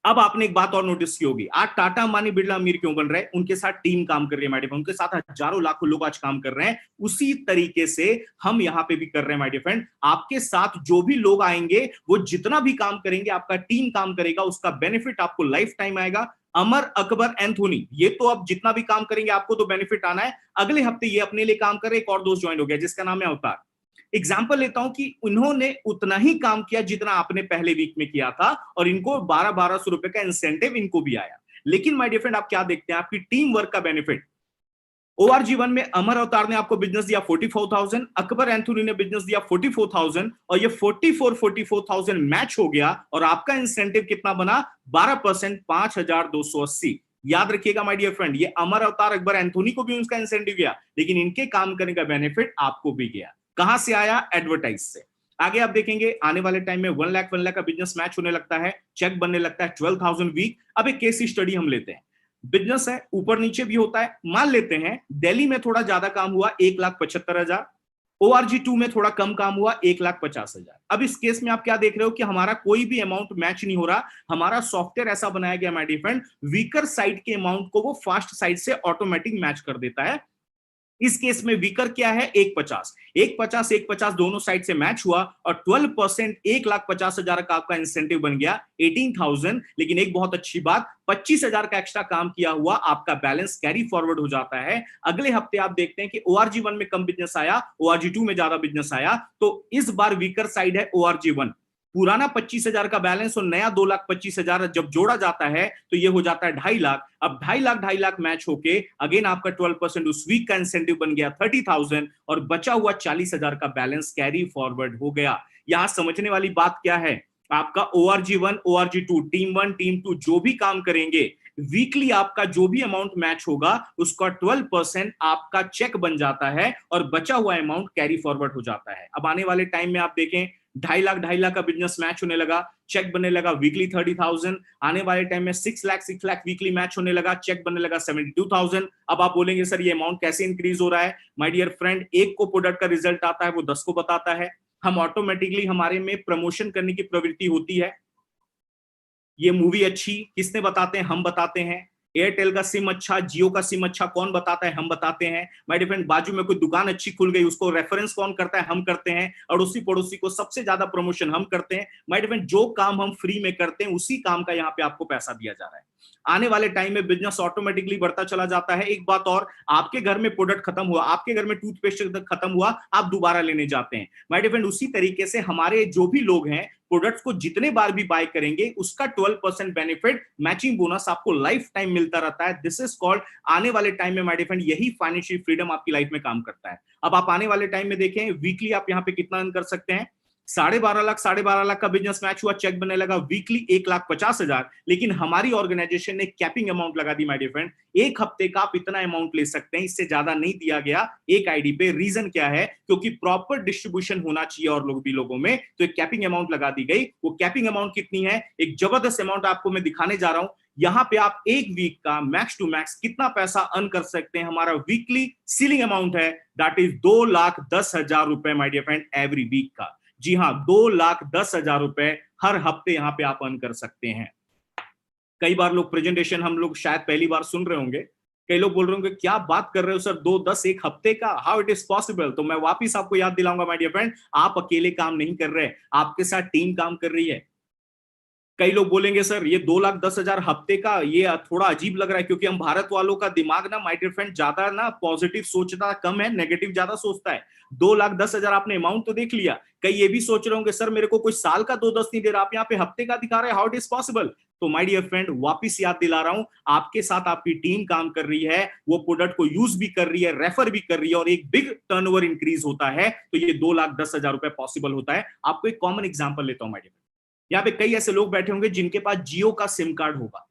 अब आपने एक बात और नोटिस की होगी, आज टाटा अंबानी बिरला अमीर क्यों बन रहे हैं? उनके साथ टीम काम कर रही है माय डियर फ्रेंड, उनके साथ हजारों लाखों लोग आज काम कर रहे हैं। उसी तरीके से हम यहां पे भी कर रहे हैं माय डियर फ्रेंड। आपके साथ जो भी लोग आएंगे, वो जितना भी काम करेंगे, आपका टीम काम करेगा, उसका बेनिफिट आपको लाइफ टाइम आएगा। अमर, अकबर, एंथोनी, ये तो अब जितना भी काम करेंगे आपको तो बेनिफिट आना है। अगले हफ्ते ये अपने लिए काम कर रहे, एक और दोस्त ज्वाइन हो गया जिसका नाम है अवतार। एग्जाम्पल लेता हूं कि उन्होंने उतना ही काम किया जितना आपने पहले वीक में किया था, और इनको 1,200 रुपए का इंसेंटिव इनको भी आया। लेकिन माय डियर फ्रेंड, आप क्या देखते हैं? आपकी टीम वर्क का बेनिफिट। ORG1 में अमर अवतार ने आपको बिजनेस दिया 44,000, अकबर एंथोनी ने बिजनेस दिया 44,000, और ये 44,000 मैच हो गया, और आपका इंसेंटिव कितना बना? 12%, 5,280। याद रखिएगा माय डियर फ्रेंड, ये अमर अवतार अकबर एंथोनी को भी उनका इंसेंटिव गया, लेकिन इनके काम करने का बेनिफिट आपको भी गया। कहां से आया? एडवर्टाइज से। आगे आप देखेंगे आने वाले टाइम में 1 लाख का बिजनेस मैच होने लगता है, चेक बनने लगता है 12,000 वीक। अब एक केस स्टडी हम लेते हैं, बिजनेस है ऊपर नीचे भी होता है। मान लेते हैं दिल्ली में थोड़ा ज्यादा काम हुआ 1,75,000, ORG2 में थोड़ा कम काम हुआ 1,50,000। अब इस केस में आप क्या देख रहे हो कि हमारा कोई भी अमाउंट मैच नहीं हो रहा। हमारा सॉफ्टवेयर ऐसा बनाया गया my dear friend, weaker side के अमाउंट को वो फास्ट साइड से ऑटोमेटिक मैच कर देता है। इस केस में वीकर क्या है? 1,50, 1,50, 1,50 दोनों साइड से मैच हुआ, और 12% 1,50,000 का आपका इंसेंटिव बन गया 18,000। लेकिन एक बहुत अच्छी बात, 25,000 का एक्स्ट्रा काम किया हुआ आपका बैलेंस कैरी फॉरवर्ड हो जाता है। अगले हफ्ते आप देखते हैं कि ORG1 में कम बिजनेस आया, ORG2 में ज्यादा बिजनेस आया, तो इस बार वीकर साइड है ORG1। पुराना 25,000 का बैलेंस और नया 2,25,000 जब जोड़ा जाता है तो ये हो जाता है 2.5 लाख। अब 2.5 लाख मैच होके अगेन आपका 12% उस वीक का इंसेंटिव बन गया 30,000, और बचा हुआ 40,000 का बैलेंस कैरी फॉरवर्ड हो गया। यहां समझने वाली बात क्या है? आपका ORG1 ORG2 टीम 1 टीम 2 जो भी काम करेंगे, वीकली आपका जो भी अमाउंट मैच होगा उसका 12% आपका चेक बन जाता है, और बचा हुआ अमाउंट कैरी फॉरवर्ड हो जाता है। अब आने वाले टाइम में आप देखें 2.5 लाख का बिजनेस मैच होने लगा, चेक बनने लगा वीकली 30,000। आने वाले टाइम में 6 लाख वीकली मैच होने लगा, चेक बनने लगा 72,000। अब आप बोलेंगे सर ये अमाउंट कैसे इंक्रीज हो रहा है? माय डियर फ्रेंड, एक को प्रोडक्ट का रिजल्ट आता है वो 10 को बताता है। हम ऑटोमेटिकली, हमारे में प्रमोशन करने की प्रवृत्ति होती है। ये मूवी अच्छी किसने बताते हैं? हम बताते हैं। एयरटेल का सिम अच्छा, जियो का सिम अच्छा, कौन बताता है? हम बताते हैं। माय डियर फ्रेंड, बाजू में कोई दुकान अच्छी खुल गई, उसको रेफरेंस कौन करता है? हम करते हैं। अड़ोसी पड़ोसी को सबसे ज्यादा प्रमोशन हम करते हैं। माय डियर फ्रेंड, जो काम हम फ्री में करते हैं उसी काम का यहाँ पे आपको पैसा दिया जा रहा है। आने वाले टाइम में बिजनेस ऑटोमेटिकली बढ़ता चला जाता है। एक बात और, आपके घर में प्रोडक्ट खत्म हुआ, आपके घर में टूथपेस्ट खत्म हुआ, आप दोबारा लेने जाते हैं। माय डियर फ्रेंड, उसी तरीके से हमारे जो भी लोग हैं प्रोडक्ट्स को जितने बार भी बाय करेंगे उसका 12% बेनिफिट मैचिंग बोनस आपको लाइफ टाइम मिलता रहता है। दिस इज कॉल्ड, आने वाले टाइम में माय डियर फ्रेंड यही फाइनेंशियल फ्रीडम आपकी लाइफ में काम करता है। अब आप आने वाले टाइम में देखें वीकली आप यहाँ पे कितना अर्न कर सकते हैं। 12.5 लाख का बिजनेस मैच हुआ, चेक बनने लगा वीकली 1,50,000, लेकिन हमारी ऑर्गेनाइजेशन ने कैपिंग अमाउंट लगा दी माय डियर फ्रेंड, एक हफ्ते का आप इतना अमाउंट ले सकते हैं, इससे ज्यादा नहीं दिया गया एक आईडी पे। रीजन क्या है? क्योंकि प्रॉपर डिस्ट्रीब्यूशन होना चाहिए और लोग भी लोगों में, तो एक कैपिंग अमाउंट लगा दी गई। वो कैपिंग अमाउंट कितनी है? एक जबरदस्त अमाउंट आपको मैं दिखाने जा रहा हूं। यहां पे आप एक वीक का मैक्स टू मैक्स कितना पैसा अर्न कर सकते हैं। हमारा वीकली सीलिंग अमाउंट है, दैट इज 2,10,000 रुपए my dear friend every week का। जी हाँ, 2,10,000 रुपए हर हफ्ते यहां पे आप अर्न कर सकते हैं। कई बार लोग प्रेजेंटेशन हम लोग शायद पहली बार सुन रहे होंगे, कई लोग बोल रहे होंगे क्या बात कर रहे हो सर, 2,10 एक हफ्ते का, हाउ इट इज पॉसिबल? तो मैं वापिस आपको याद दिलाऊंगा माय डियर फ्रेंड, आप अकेले काम नहीं कर रहे, आपके साथ टीम काम कर रही है। कई लोग बोलेंगे सर ये 2,10,000 हफ्ते का, ये थोड़ा अजीब लग रहा है, क्योंकि हम भारत वालों का दिमाग ना माय डियर फ्रेंड ज्यादा ना पॉजिटिव सोचता कम है, नेगेटिव ज्यादा सोचता है। 2,10,000 आपने अमाउंट तो देख लिया, कई ये भी सोच रहे होंगे सर मेरे को कोई साल का 2,10 नहीं दे रहा, आप यहाँ पे हफ्ते का दिखा रहे हैं, हाउ इट इज पॉसिबल? तो माय डियर फ्रेंड वापिस याद दिला रहा हूं, आपके साथ आपकी टीम काम कर रही है, वो प्रोडक्ट को यूज भी कर रही है, रेफर भी कर रही है, और एक बिग टर्नओवर इंक्रीज होता है, तो ये 2,10,000 रुपए पॉसिबल होता है। आपको एक कॉमन एग्जांपल लेता हूं माय डियर, यहाँ पे कई ऐसे लोग बैठे होंगे जिनके पास जियो का सिम कार्ड होगा।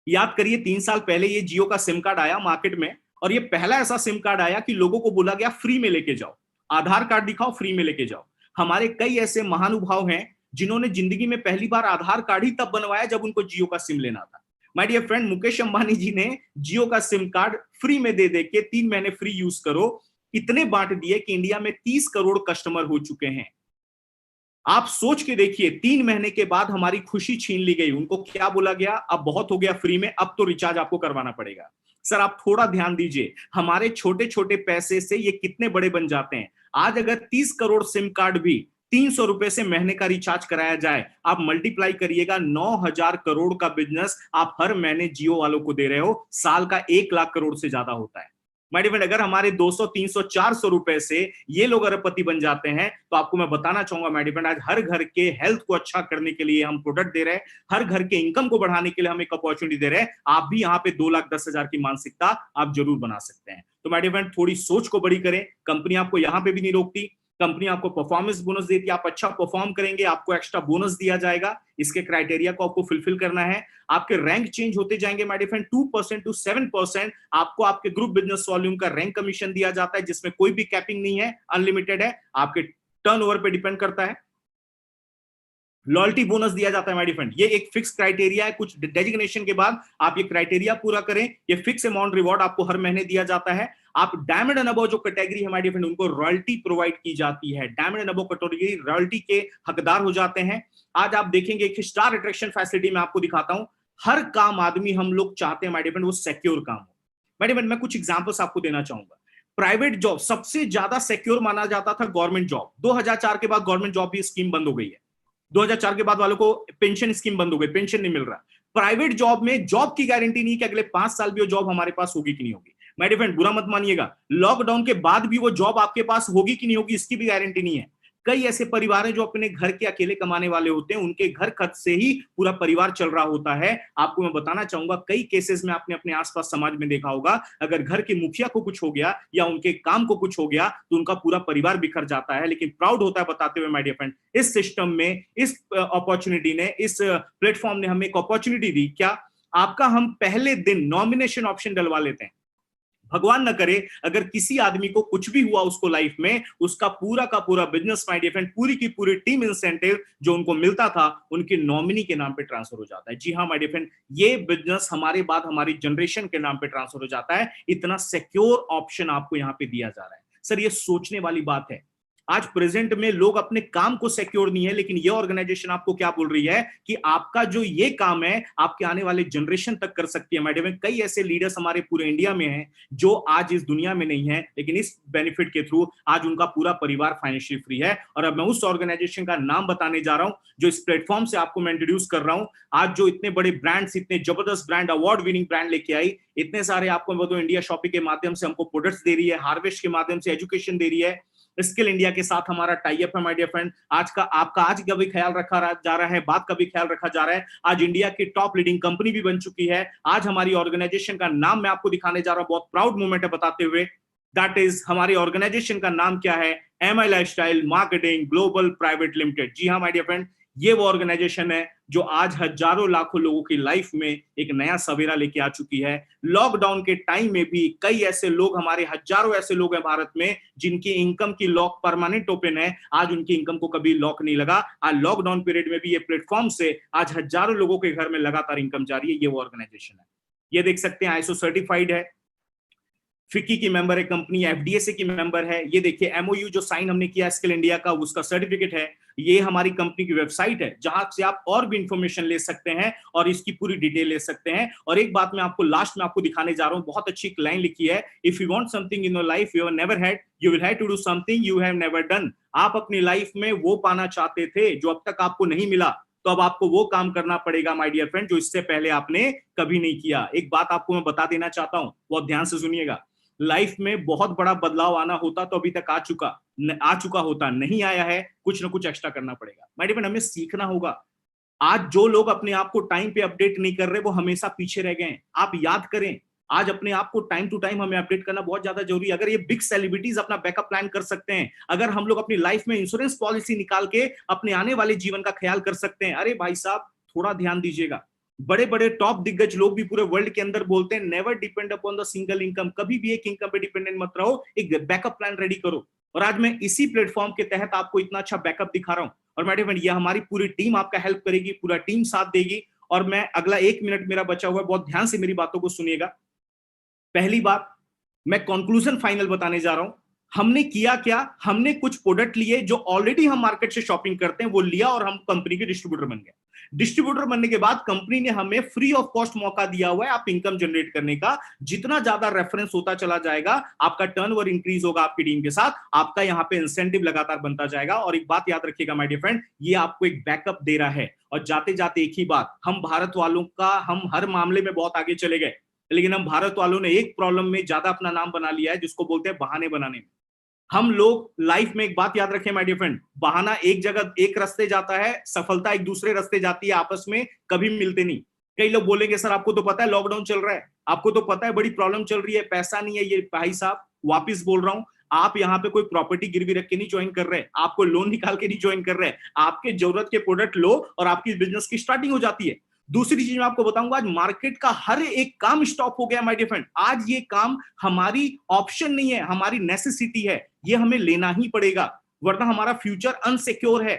याद करिए 3 साल पहले ये जियो का सिम कार्ड आया मार्केट में, और ये पहला ऐसा सिम कार्ड आया कि लोगों को बोला गया फ्री में लेके जाओ, आधार कार्ड दिखाओ फ्री में लेके जाओ। हमारे कई ऐसे महानुभाव हैं जिन्होंने जिंदगी में पहली बार आधार कार्ड ही तब बनवाया जब उनको जियो का सिम लेना था। My dear friend, Mukesh Ambani ji ने जियो का सिम कार्ड फ्री में दे दे के 3 महीने फ्री यूज करो, इतने बांट दिए कि इंडिया में 30 करोड़ कस्टमर हो चुके हैं। आप सोच के देखिए, 3 महीने के बाद हमारी खुशी छीन ली गई। उनको क्या बोला गया? अब बहुत हो गया फ्री में, अब तो रिचार्ज आपको करवाना पड़ेगा। सर आप थोड़ा ध्यान दीजिए, हमारे छोटे छोटे पैसे से ये कितने बड़े बन जाते हैं। आज अगर 30 करोड़ सिम कार्ड भी 300 रुपए से महीने का रिचार्ज कराया जाए, आप मल्टीप्लाई करिएगा, 9,000 करोड़ का बिजनेस आप हर महीने जियो वालों को दे रहे हो, साल का 1 लाख करोड़ से ज्यादा होता है। माय डियर फ्रेंड, अगर हमारे 200, 300, 400 रुपए से ये लोग अरबपति बन जाते हैं, तो आपको मैं बताना चाहूंगा माय डियर फ्रेंड, आज हर घर के हेल्थ को अच्छा करने के लिए हम प्रोडक्ट दे रहे हैं, हर घर के इनकम को बढ़ाने के लिए हम एक अपॉर्चुनिटी दे रहे हैं। आप भी यहाँ पे 2,10,000 की मानसिकता आप जरूर बना सकते हैं। तो माय डियर फ्रेंड, थोड़ी सोच को बड़ी करें, कंपनी आपको यहाँ पे भी नहीं रोकती, कंपनी आपको परफॉर्मेंस बोनस देती है, आप अच्छा परफॉर्म करेंगे आपको एक्स्ट्रा बोनस दिया जाएगा। इसके क्राइटेरिया को आपको फुलफिल करना है। आपके रैंक चेंज होते जाएंगे माय डियर फ्रेंड, 2% टू 7% आपको आपके ग्रुप बिजनेस वॉल्यूम का रैंक कमीशन दिया जाता है, जिसमें कोई भी कैपिंग नहीं है, अनलिमिटेड है, आपके टर्नओवर पे डिपेंड करता है। लॉयल्टी बोनस दिया जाता है माय डियर फ्रेंड, ये एक फिक्स क्राइटेरिया है, कुछ डेजिग्नेशन के बाद आप ये क्राइटेरिया पूरा करें, ये फिक्स अमाउंट रिवॉर्ड आपको हर महीने दिया जाता है। आप डायमंड एंड अबव जो कैटेगरी है माय डियर फ्रेंड, उनको रॉयल्टी प्रोवाइड की जाती है, diamond and above category royalty के हकदार हो जाते हैं। आज आप देखेंगे एक स्टार अट्रैक्शन फैसिलिटी मैं आपको दिखाता हूं, हर काम आदमी हम लोग चाहते हैं माय डियर फ्रेंड वो सिक्योर काम हो। माय डियर फ्रेंड, मैं कुछ एग्जांपल्स आपको देना चाहूंगा। प्राइवेट जॉब सबसे ज्यादा सिक्योर माना जाता था गवर्नमेंट जॉब, 2004 के बाद गवर्नमेंट जॉब भी स्कीम बंद हो गई है, 2004 के बाद वालों को पेंशन स्कीम बंद हो गई, पेंशन नहीं मिल रहा। प्राइवेट जॉब में जॉब की गारंटी नहीं कि अगले 5 साल भी वो जॉब हमारे पास होगी कि नहीं होगी। माय डियर फ्रेंड, बुरा मत मानिएगा, लॉकडाउन के बाद भी वो जॉब आपके पास होगी कि नहीं होगी इसकी भी गारंटी नहीं है। कई ऐसे परिवार हैं जो अपने घर के अकेले कमाने वाले होते हैं, उनके घर खर्च से ही पूरा परिवार चल रहा होता है। आपको मैं बताना चाहूंगा, कई केसेस में आपने अपने आसपास समाज में देखा होगा, अगर घर के मुखिया को कुछ हो गया या उनके काम को कुछ हो गया तो उनका पूरा परिवार बिखर जाता है। लेकिन प्राउड होता है बताते हुए माय डियर फ्रेंड, इस सिस्टम में, इस अपॉर्चुनिटी ने, इस प्लेटफॉर्म ने हमें एक अपॉर्चुनिटी दी। क्या? आपका हम पहले दिन नॉमिनेशन ऑप्शन डलवा लेते हैं। भगवान न करे अगर किसी आदमी को कुछ भी हुआ उसको लाइफ में, उसका पूरा का पूरा बिजनेस माय डियर फ्रेंड, पूरी की पूरी टीम इंसेंटिव जो उनको मिलता था उनके नॉमिनी के नाम पे ट्रांसफर हो जाता है। जी हाँ माय डियर फ्रेंड, ये बिजनेस हमारे बाद हमारी जनरेशन के नाम पे ट्रांसफर हो जाता है। इतना सिक्योर ऑप्शन आपको यहाँ पे दिया जा रहा है। सर ये सोचने वाली बात है। आज प्रेजेंट में लोग अपने काम को सिक्योर नहीं है, लेकिन ये ऑर्गेनाइजेशन आपको क्या बोल रही है कि आपका जो ये काम है आपके आने वाले जनरेशन तक कर सकती है। मैडम, कई ऐसे लीडर्स हमारे पूरे इंडिया में हैं जो आज इस दुनिया में नहीं है, लेकिन इस बेनिफिट के थ्रू आज उनका पूरा परिवार फाइनेंशियली फ्री है। और अब मैं उस ऑर्गेनाइजेशन का नाम बताने जा रहा हूं जो इस प्लेटफॉर्म से आपको मैं इंट्रोड्यूस कर रहा हूं। आज जो इतने बड़े ब्रांड्स, इतने जबरदस्त ब्रांड, अवार्ड विनिंग ब्रांड लेके आई, इतने सारे आपको बताओ इंडिया शॉपिंग के माध्यम से हमको प्रोडक्ट्स दे रही है, हार्वेस्ट के माध्यम से एजुकेशन दे रही है, स्किल इंडिया के साथ हमारा टाई अप है। माय डियर फ्रेंड, आज का आपका आज का भी ख्याल रखा जा रहा है, बात का भी ख्याल रखा जा रहा है। आज इंडिया की टॉप लीडिंग कंपनी भी बन चुकी है। आज हमारी ऑर्गेनाइजेशन का नाम मैं आपको दिखाने जा रहा हूं, बहुत प्राउड मोमेंट है बताते हुए। दैट इज, हमारी ऑर्गेनाइजेशन का नाम क्या है? MI lifestyle marketing global private limited. जी हाँ माय डियर फ्रेंड, ये वो ऑर्गेनाइजेशन है जो आज हजारों लाखों लोगों की लाइफ में एक नया सवेरा लेके आ चुकी है। लॉकडाउन के टाइम में भी कई ऐसे लोग, हमारे हजारों ऐसे लोग हैं भारत में जिनकी इनकम की लॉक परमानेंट ओपन है। आज उनकी इनकम को कभी लॉक नहीं लगा। आज लॉकडाउन पीरियड में भी ये प्लेटफॉर्म से आज हजारों लोगों के घर में लगातार इनकम जारी है। ये वो ऑर्गेनाइजेशन है। ये देख सकते हैं आईएसओ सर्टिफाइड है, फिक्की की मेंबर है कंपनी, एफडीएसए की मेंबर है। ये देखिए एमओयू जो साइन हमने किया स्किल इंडिया का, उसका सर्टिफिकेट है। ये हमारी कंपनी की वेबसाइट है जहां से आप और भी इंफॉर्मेशन ले सकते हैं और इसकी पूरी डिटेल ले सकते हैं। और एक बात मैं आपको लास्ट में आपको दिखाने जा रहा हूं, बहुत अच्छी एक लाइन लिखी है, if you want something in your life you have never had, you will have to do something you have never done. आप अपनी लाइफ में वो पाना चाहते थे जो अब तक आपको नहीं मिला, तो अब आपको वो काम करना पड़ेगा माय डियर फ्रेंड जो इससे पहले आपने कभी नहीं किया। एक बात आपको मैं बता देना चाहता हूं, बहुत ध्यान से सुनिएगा। लाइफ में बहुत बड़ा बदलाव आना होता तो अभी तक आ चुका होता, नहीं आया है, कुछ ना कुछ एक्स्ट्रा करना पड़ेगा। माय डियर फ्रेंड, हमें सीखना होगा। आज जो लोग अपने आप को टाइम पे अपडेट नहीं कर रहे वो हमेशा पीछे रह गए हैं। आप याद करें, आज अपने आप को टाइम टू टाइम हमें अपडेट करना बहुत ज्यादा जरूरी है। अगर ये बिग सेलिब्रिटीज अपना बैकअप प्लान कर सकते हैं, अगर हम लोग अपनी लाइफ में इंश्योरेंस पॉलिसी निकाल के अपने आने वाले जीवन का ख्याल कर सकते हैं, अरे भाई साहब थोड़ा ध्यान दीजिएगा। बड़े बड़े टॉप दिग्गज लोग भी पूरे वर्ल्ड के अंदर बोलते हैं never depend upon the single income, कभी भी एक इनकम पे डिपेंडेंट मत रहो, एक बैकअप प्लान रेडी करो। और आज मैं इसी प्लेटफॉर्म के तहत आपको इतना अच्छा बैकअप दिखा रहा हूं। और मैडम ये हमारी पूरी टीम आपका हेल्प करेगी, पूरा टीम साथ देगी। और मैं अगला 1 मिनट मेरा बचा हुआ है, बहुत ध्यान से मेरी बातों को सुनिएगा। पहली बात, मैं कंक्लूजन फाइनल बताने जा रहा हूं। हमने किया क्या? हमने कुछ प्रोडक्ट लिए जो ऑलरेडी हम मार्केट से शॉपिंग करते हैं, वो लिया और हम कंपनी के डिस्ट्रीब्यूटर बन गए। डिस्ट्रीब्यूटर बनने के बाद कंपनी ने हमें फ्री ऑफ कॉस्ट मौका दिया हुआ है आप इनकम जनरेट करने का। जितना ज्यादा रेफरेंस होता चला जाएगा, आपका टर्नओवर इंक्रीज होगा, आपकी टीम के साथ आपका यहां पे इंसेंटिव लगातार बनता जाएगा। और एक बात याद रखिएगा माय डियर फ्रेंड, ये आपको एक बैकअप दे रहा है। और जाते जाते एक ही बात, हम भारत वालों का, हम हर मामले में बहुत आगे चले गए, लेकिन हम भारत वालों ने एक प्रॉब्लम में ज्यादा अपना नाम बना लिया है, जिसको बोलते हैं बहाने बनाने में। हम लोग लाइफ में एक बात याद रखें माय डियर फ्रेंड, बहाना एक जगह एक रास्ते जाता है, सफलता एक दूसरे रास्ते जाती है, आपस में कभी मिलते नहीं। कई लोग बोलेंगे सर आपको तो पता है लॉकडाउन चल रहा है, आपको तो पता है बड़ी प्रॉब्लम चल रही है, पैसा नहीं है। ये भाई साहब वापिस बोल रहा हूं, आप यहाँ पे कोई प्रॉपर्टी गिरवी रख के नहीं ज्वाइन कर रहे, आपको लोन निकाल के नहीं ज्वाइन कर रहे, आपके जरूरत के प्रोडक्ट लो और आपकी बिजनेस की स्टार्टिंग हो जाती है। दूसरी चीज मैं आपको बताऊंगा, आज मार्केट का हर एक काम स्टॉप हो गया माय डियर फ्रेंड। आज ये काम हमारी ऑप्शन नहीं है, हमारी नेसेसिटी है, ये हमें लेना ही पड़ेगा, वरना हमारा फ्यूचर अनसिक्योर है।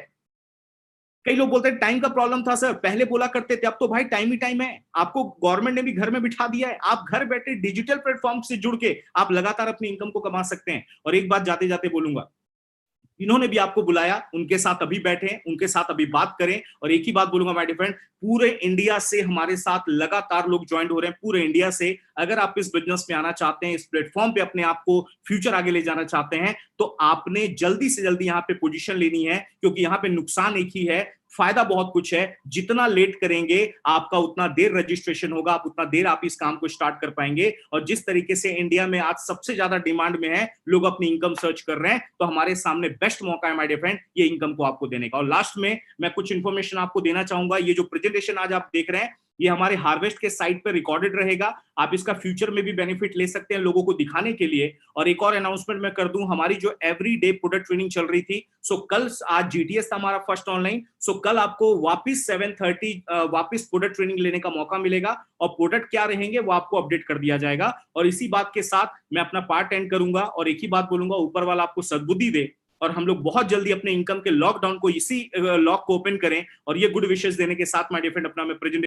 कई लोग बोलते हैं टाइम का प्रॉब्लम था सर, पहले बोला करते थे, अब तो भाई टाइम ही टाइम है। आपको गवर्नमेंट ने भी घर में बिठा दिया है, आप घर बैठे डिजिटल प्लेटफॉर्म से जुड़ के आप लगातार अपनी इनकम को कमा सकते हैं। और एक बात जाते जाते बोलूंगा, इन्होंने भी आपको बुलाया, उनके साथ अभी बैठे, उनके साथ अभी बात करें। और एक ही बात बोलूंगा माय डियर फ्रेंड, पूरे इंडिया से हमारे साथ लगातार लोग ज्वाइन हो रहे हैं, पूरे इंडिया से। अगर आप इस बिजनेस में आना चाहते हैं, इस प्लेटफॉर्म पे अपने आप को फ्यूचर आगे ले जाना चाहते हैं, तो आपने जल्दी से जल्दी यहाँ पे पोजीशन लेनी है, क्योंकि यहाँ पे नुकसान एक ही है, फायदा बहुत कुछ है। जितना लेट करेंगे आपका उतना देर रजिस्ट्रेशन होगा, आप उतना देर आप इस काम को स्टार्ट कर पाएंगे। और जिस तरीके से इंडिया में आज सबसे ज्यादा डिमांड में है, लोग अपनी इनकम सर्च कर रहे हैं, तो हमारे सामने बेस्ट मौका है माय डियर फ्रेंड ये इनकम को आपको देने का। और लास्ट में मैं कुछ इंफॉर्मेशन आपको देना चाहूंगा। ये जो प्रेजेंटेशन आज आप देख रहे हैं, ये हमारे हार्वेस्ट के साइट पर रिकॉर्डेड रहेगा, आप इसका फ्यूचर में भी बेनिफिट ले सकते हैं लोगों को दिखाने के लिए। और एक और अनाउंसमेंट मैं कर दूं, हमारी जो एवरी डे प्रोडक्ट ट्रेनिंग चल रही थी, सो कल, आज जीटीएस था हमारा फर्स्ट ऑनलाइन, सो कल आपको वापस 7:30 वापस प्रोडक्ट ट्रेनिंग लेने का मौका मिलेगा। और प्रोडक्ट क्या रहेंगे वो आपको अपडेट कर दिया जाएगा। और इसी बात के साथ मैं अपना पार्ट एंड करूंगा और एक ही बात बोलूंगा, ऊपर वाला आपको सद्बुद्धि दे और हम लोग बहुत जल्दी अपने इनकम के लॉकडाउन को, इसी लॉक को ओपन करें। और ये गुड विशेष देने के साथ माय डियर फ्रेंड अपना मैं प्रेजेंट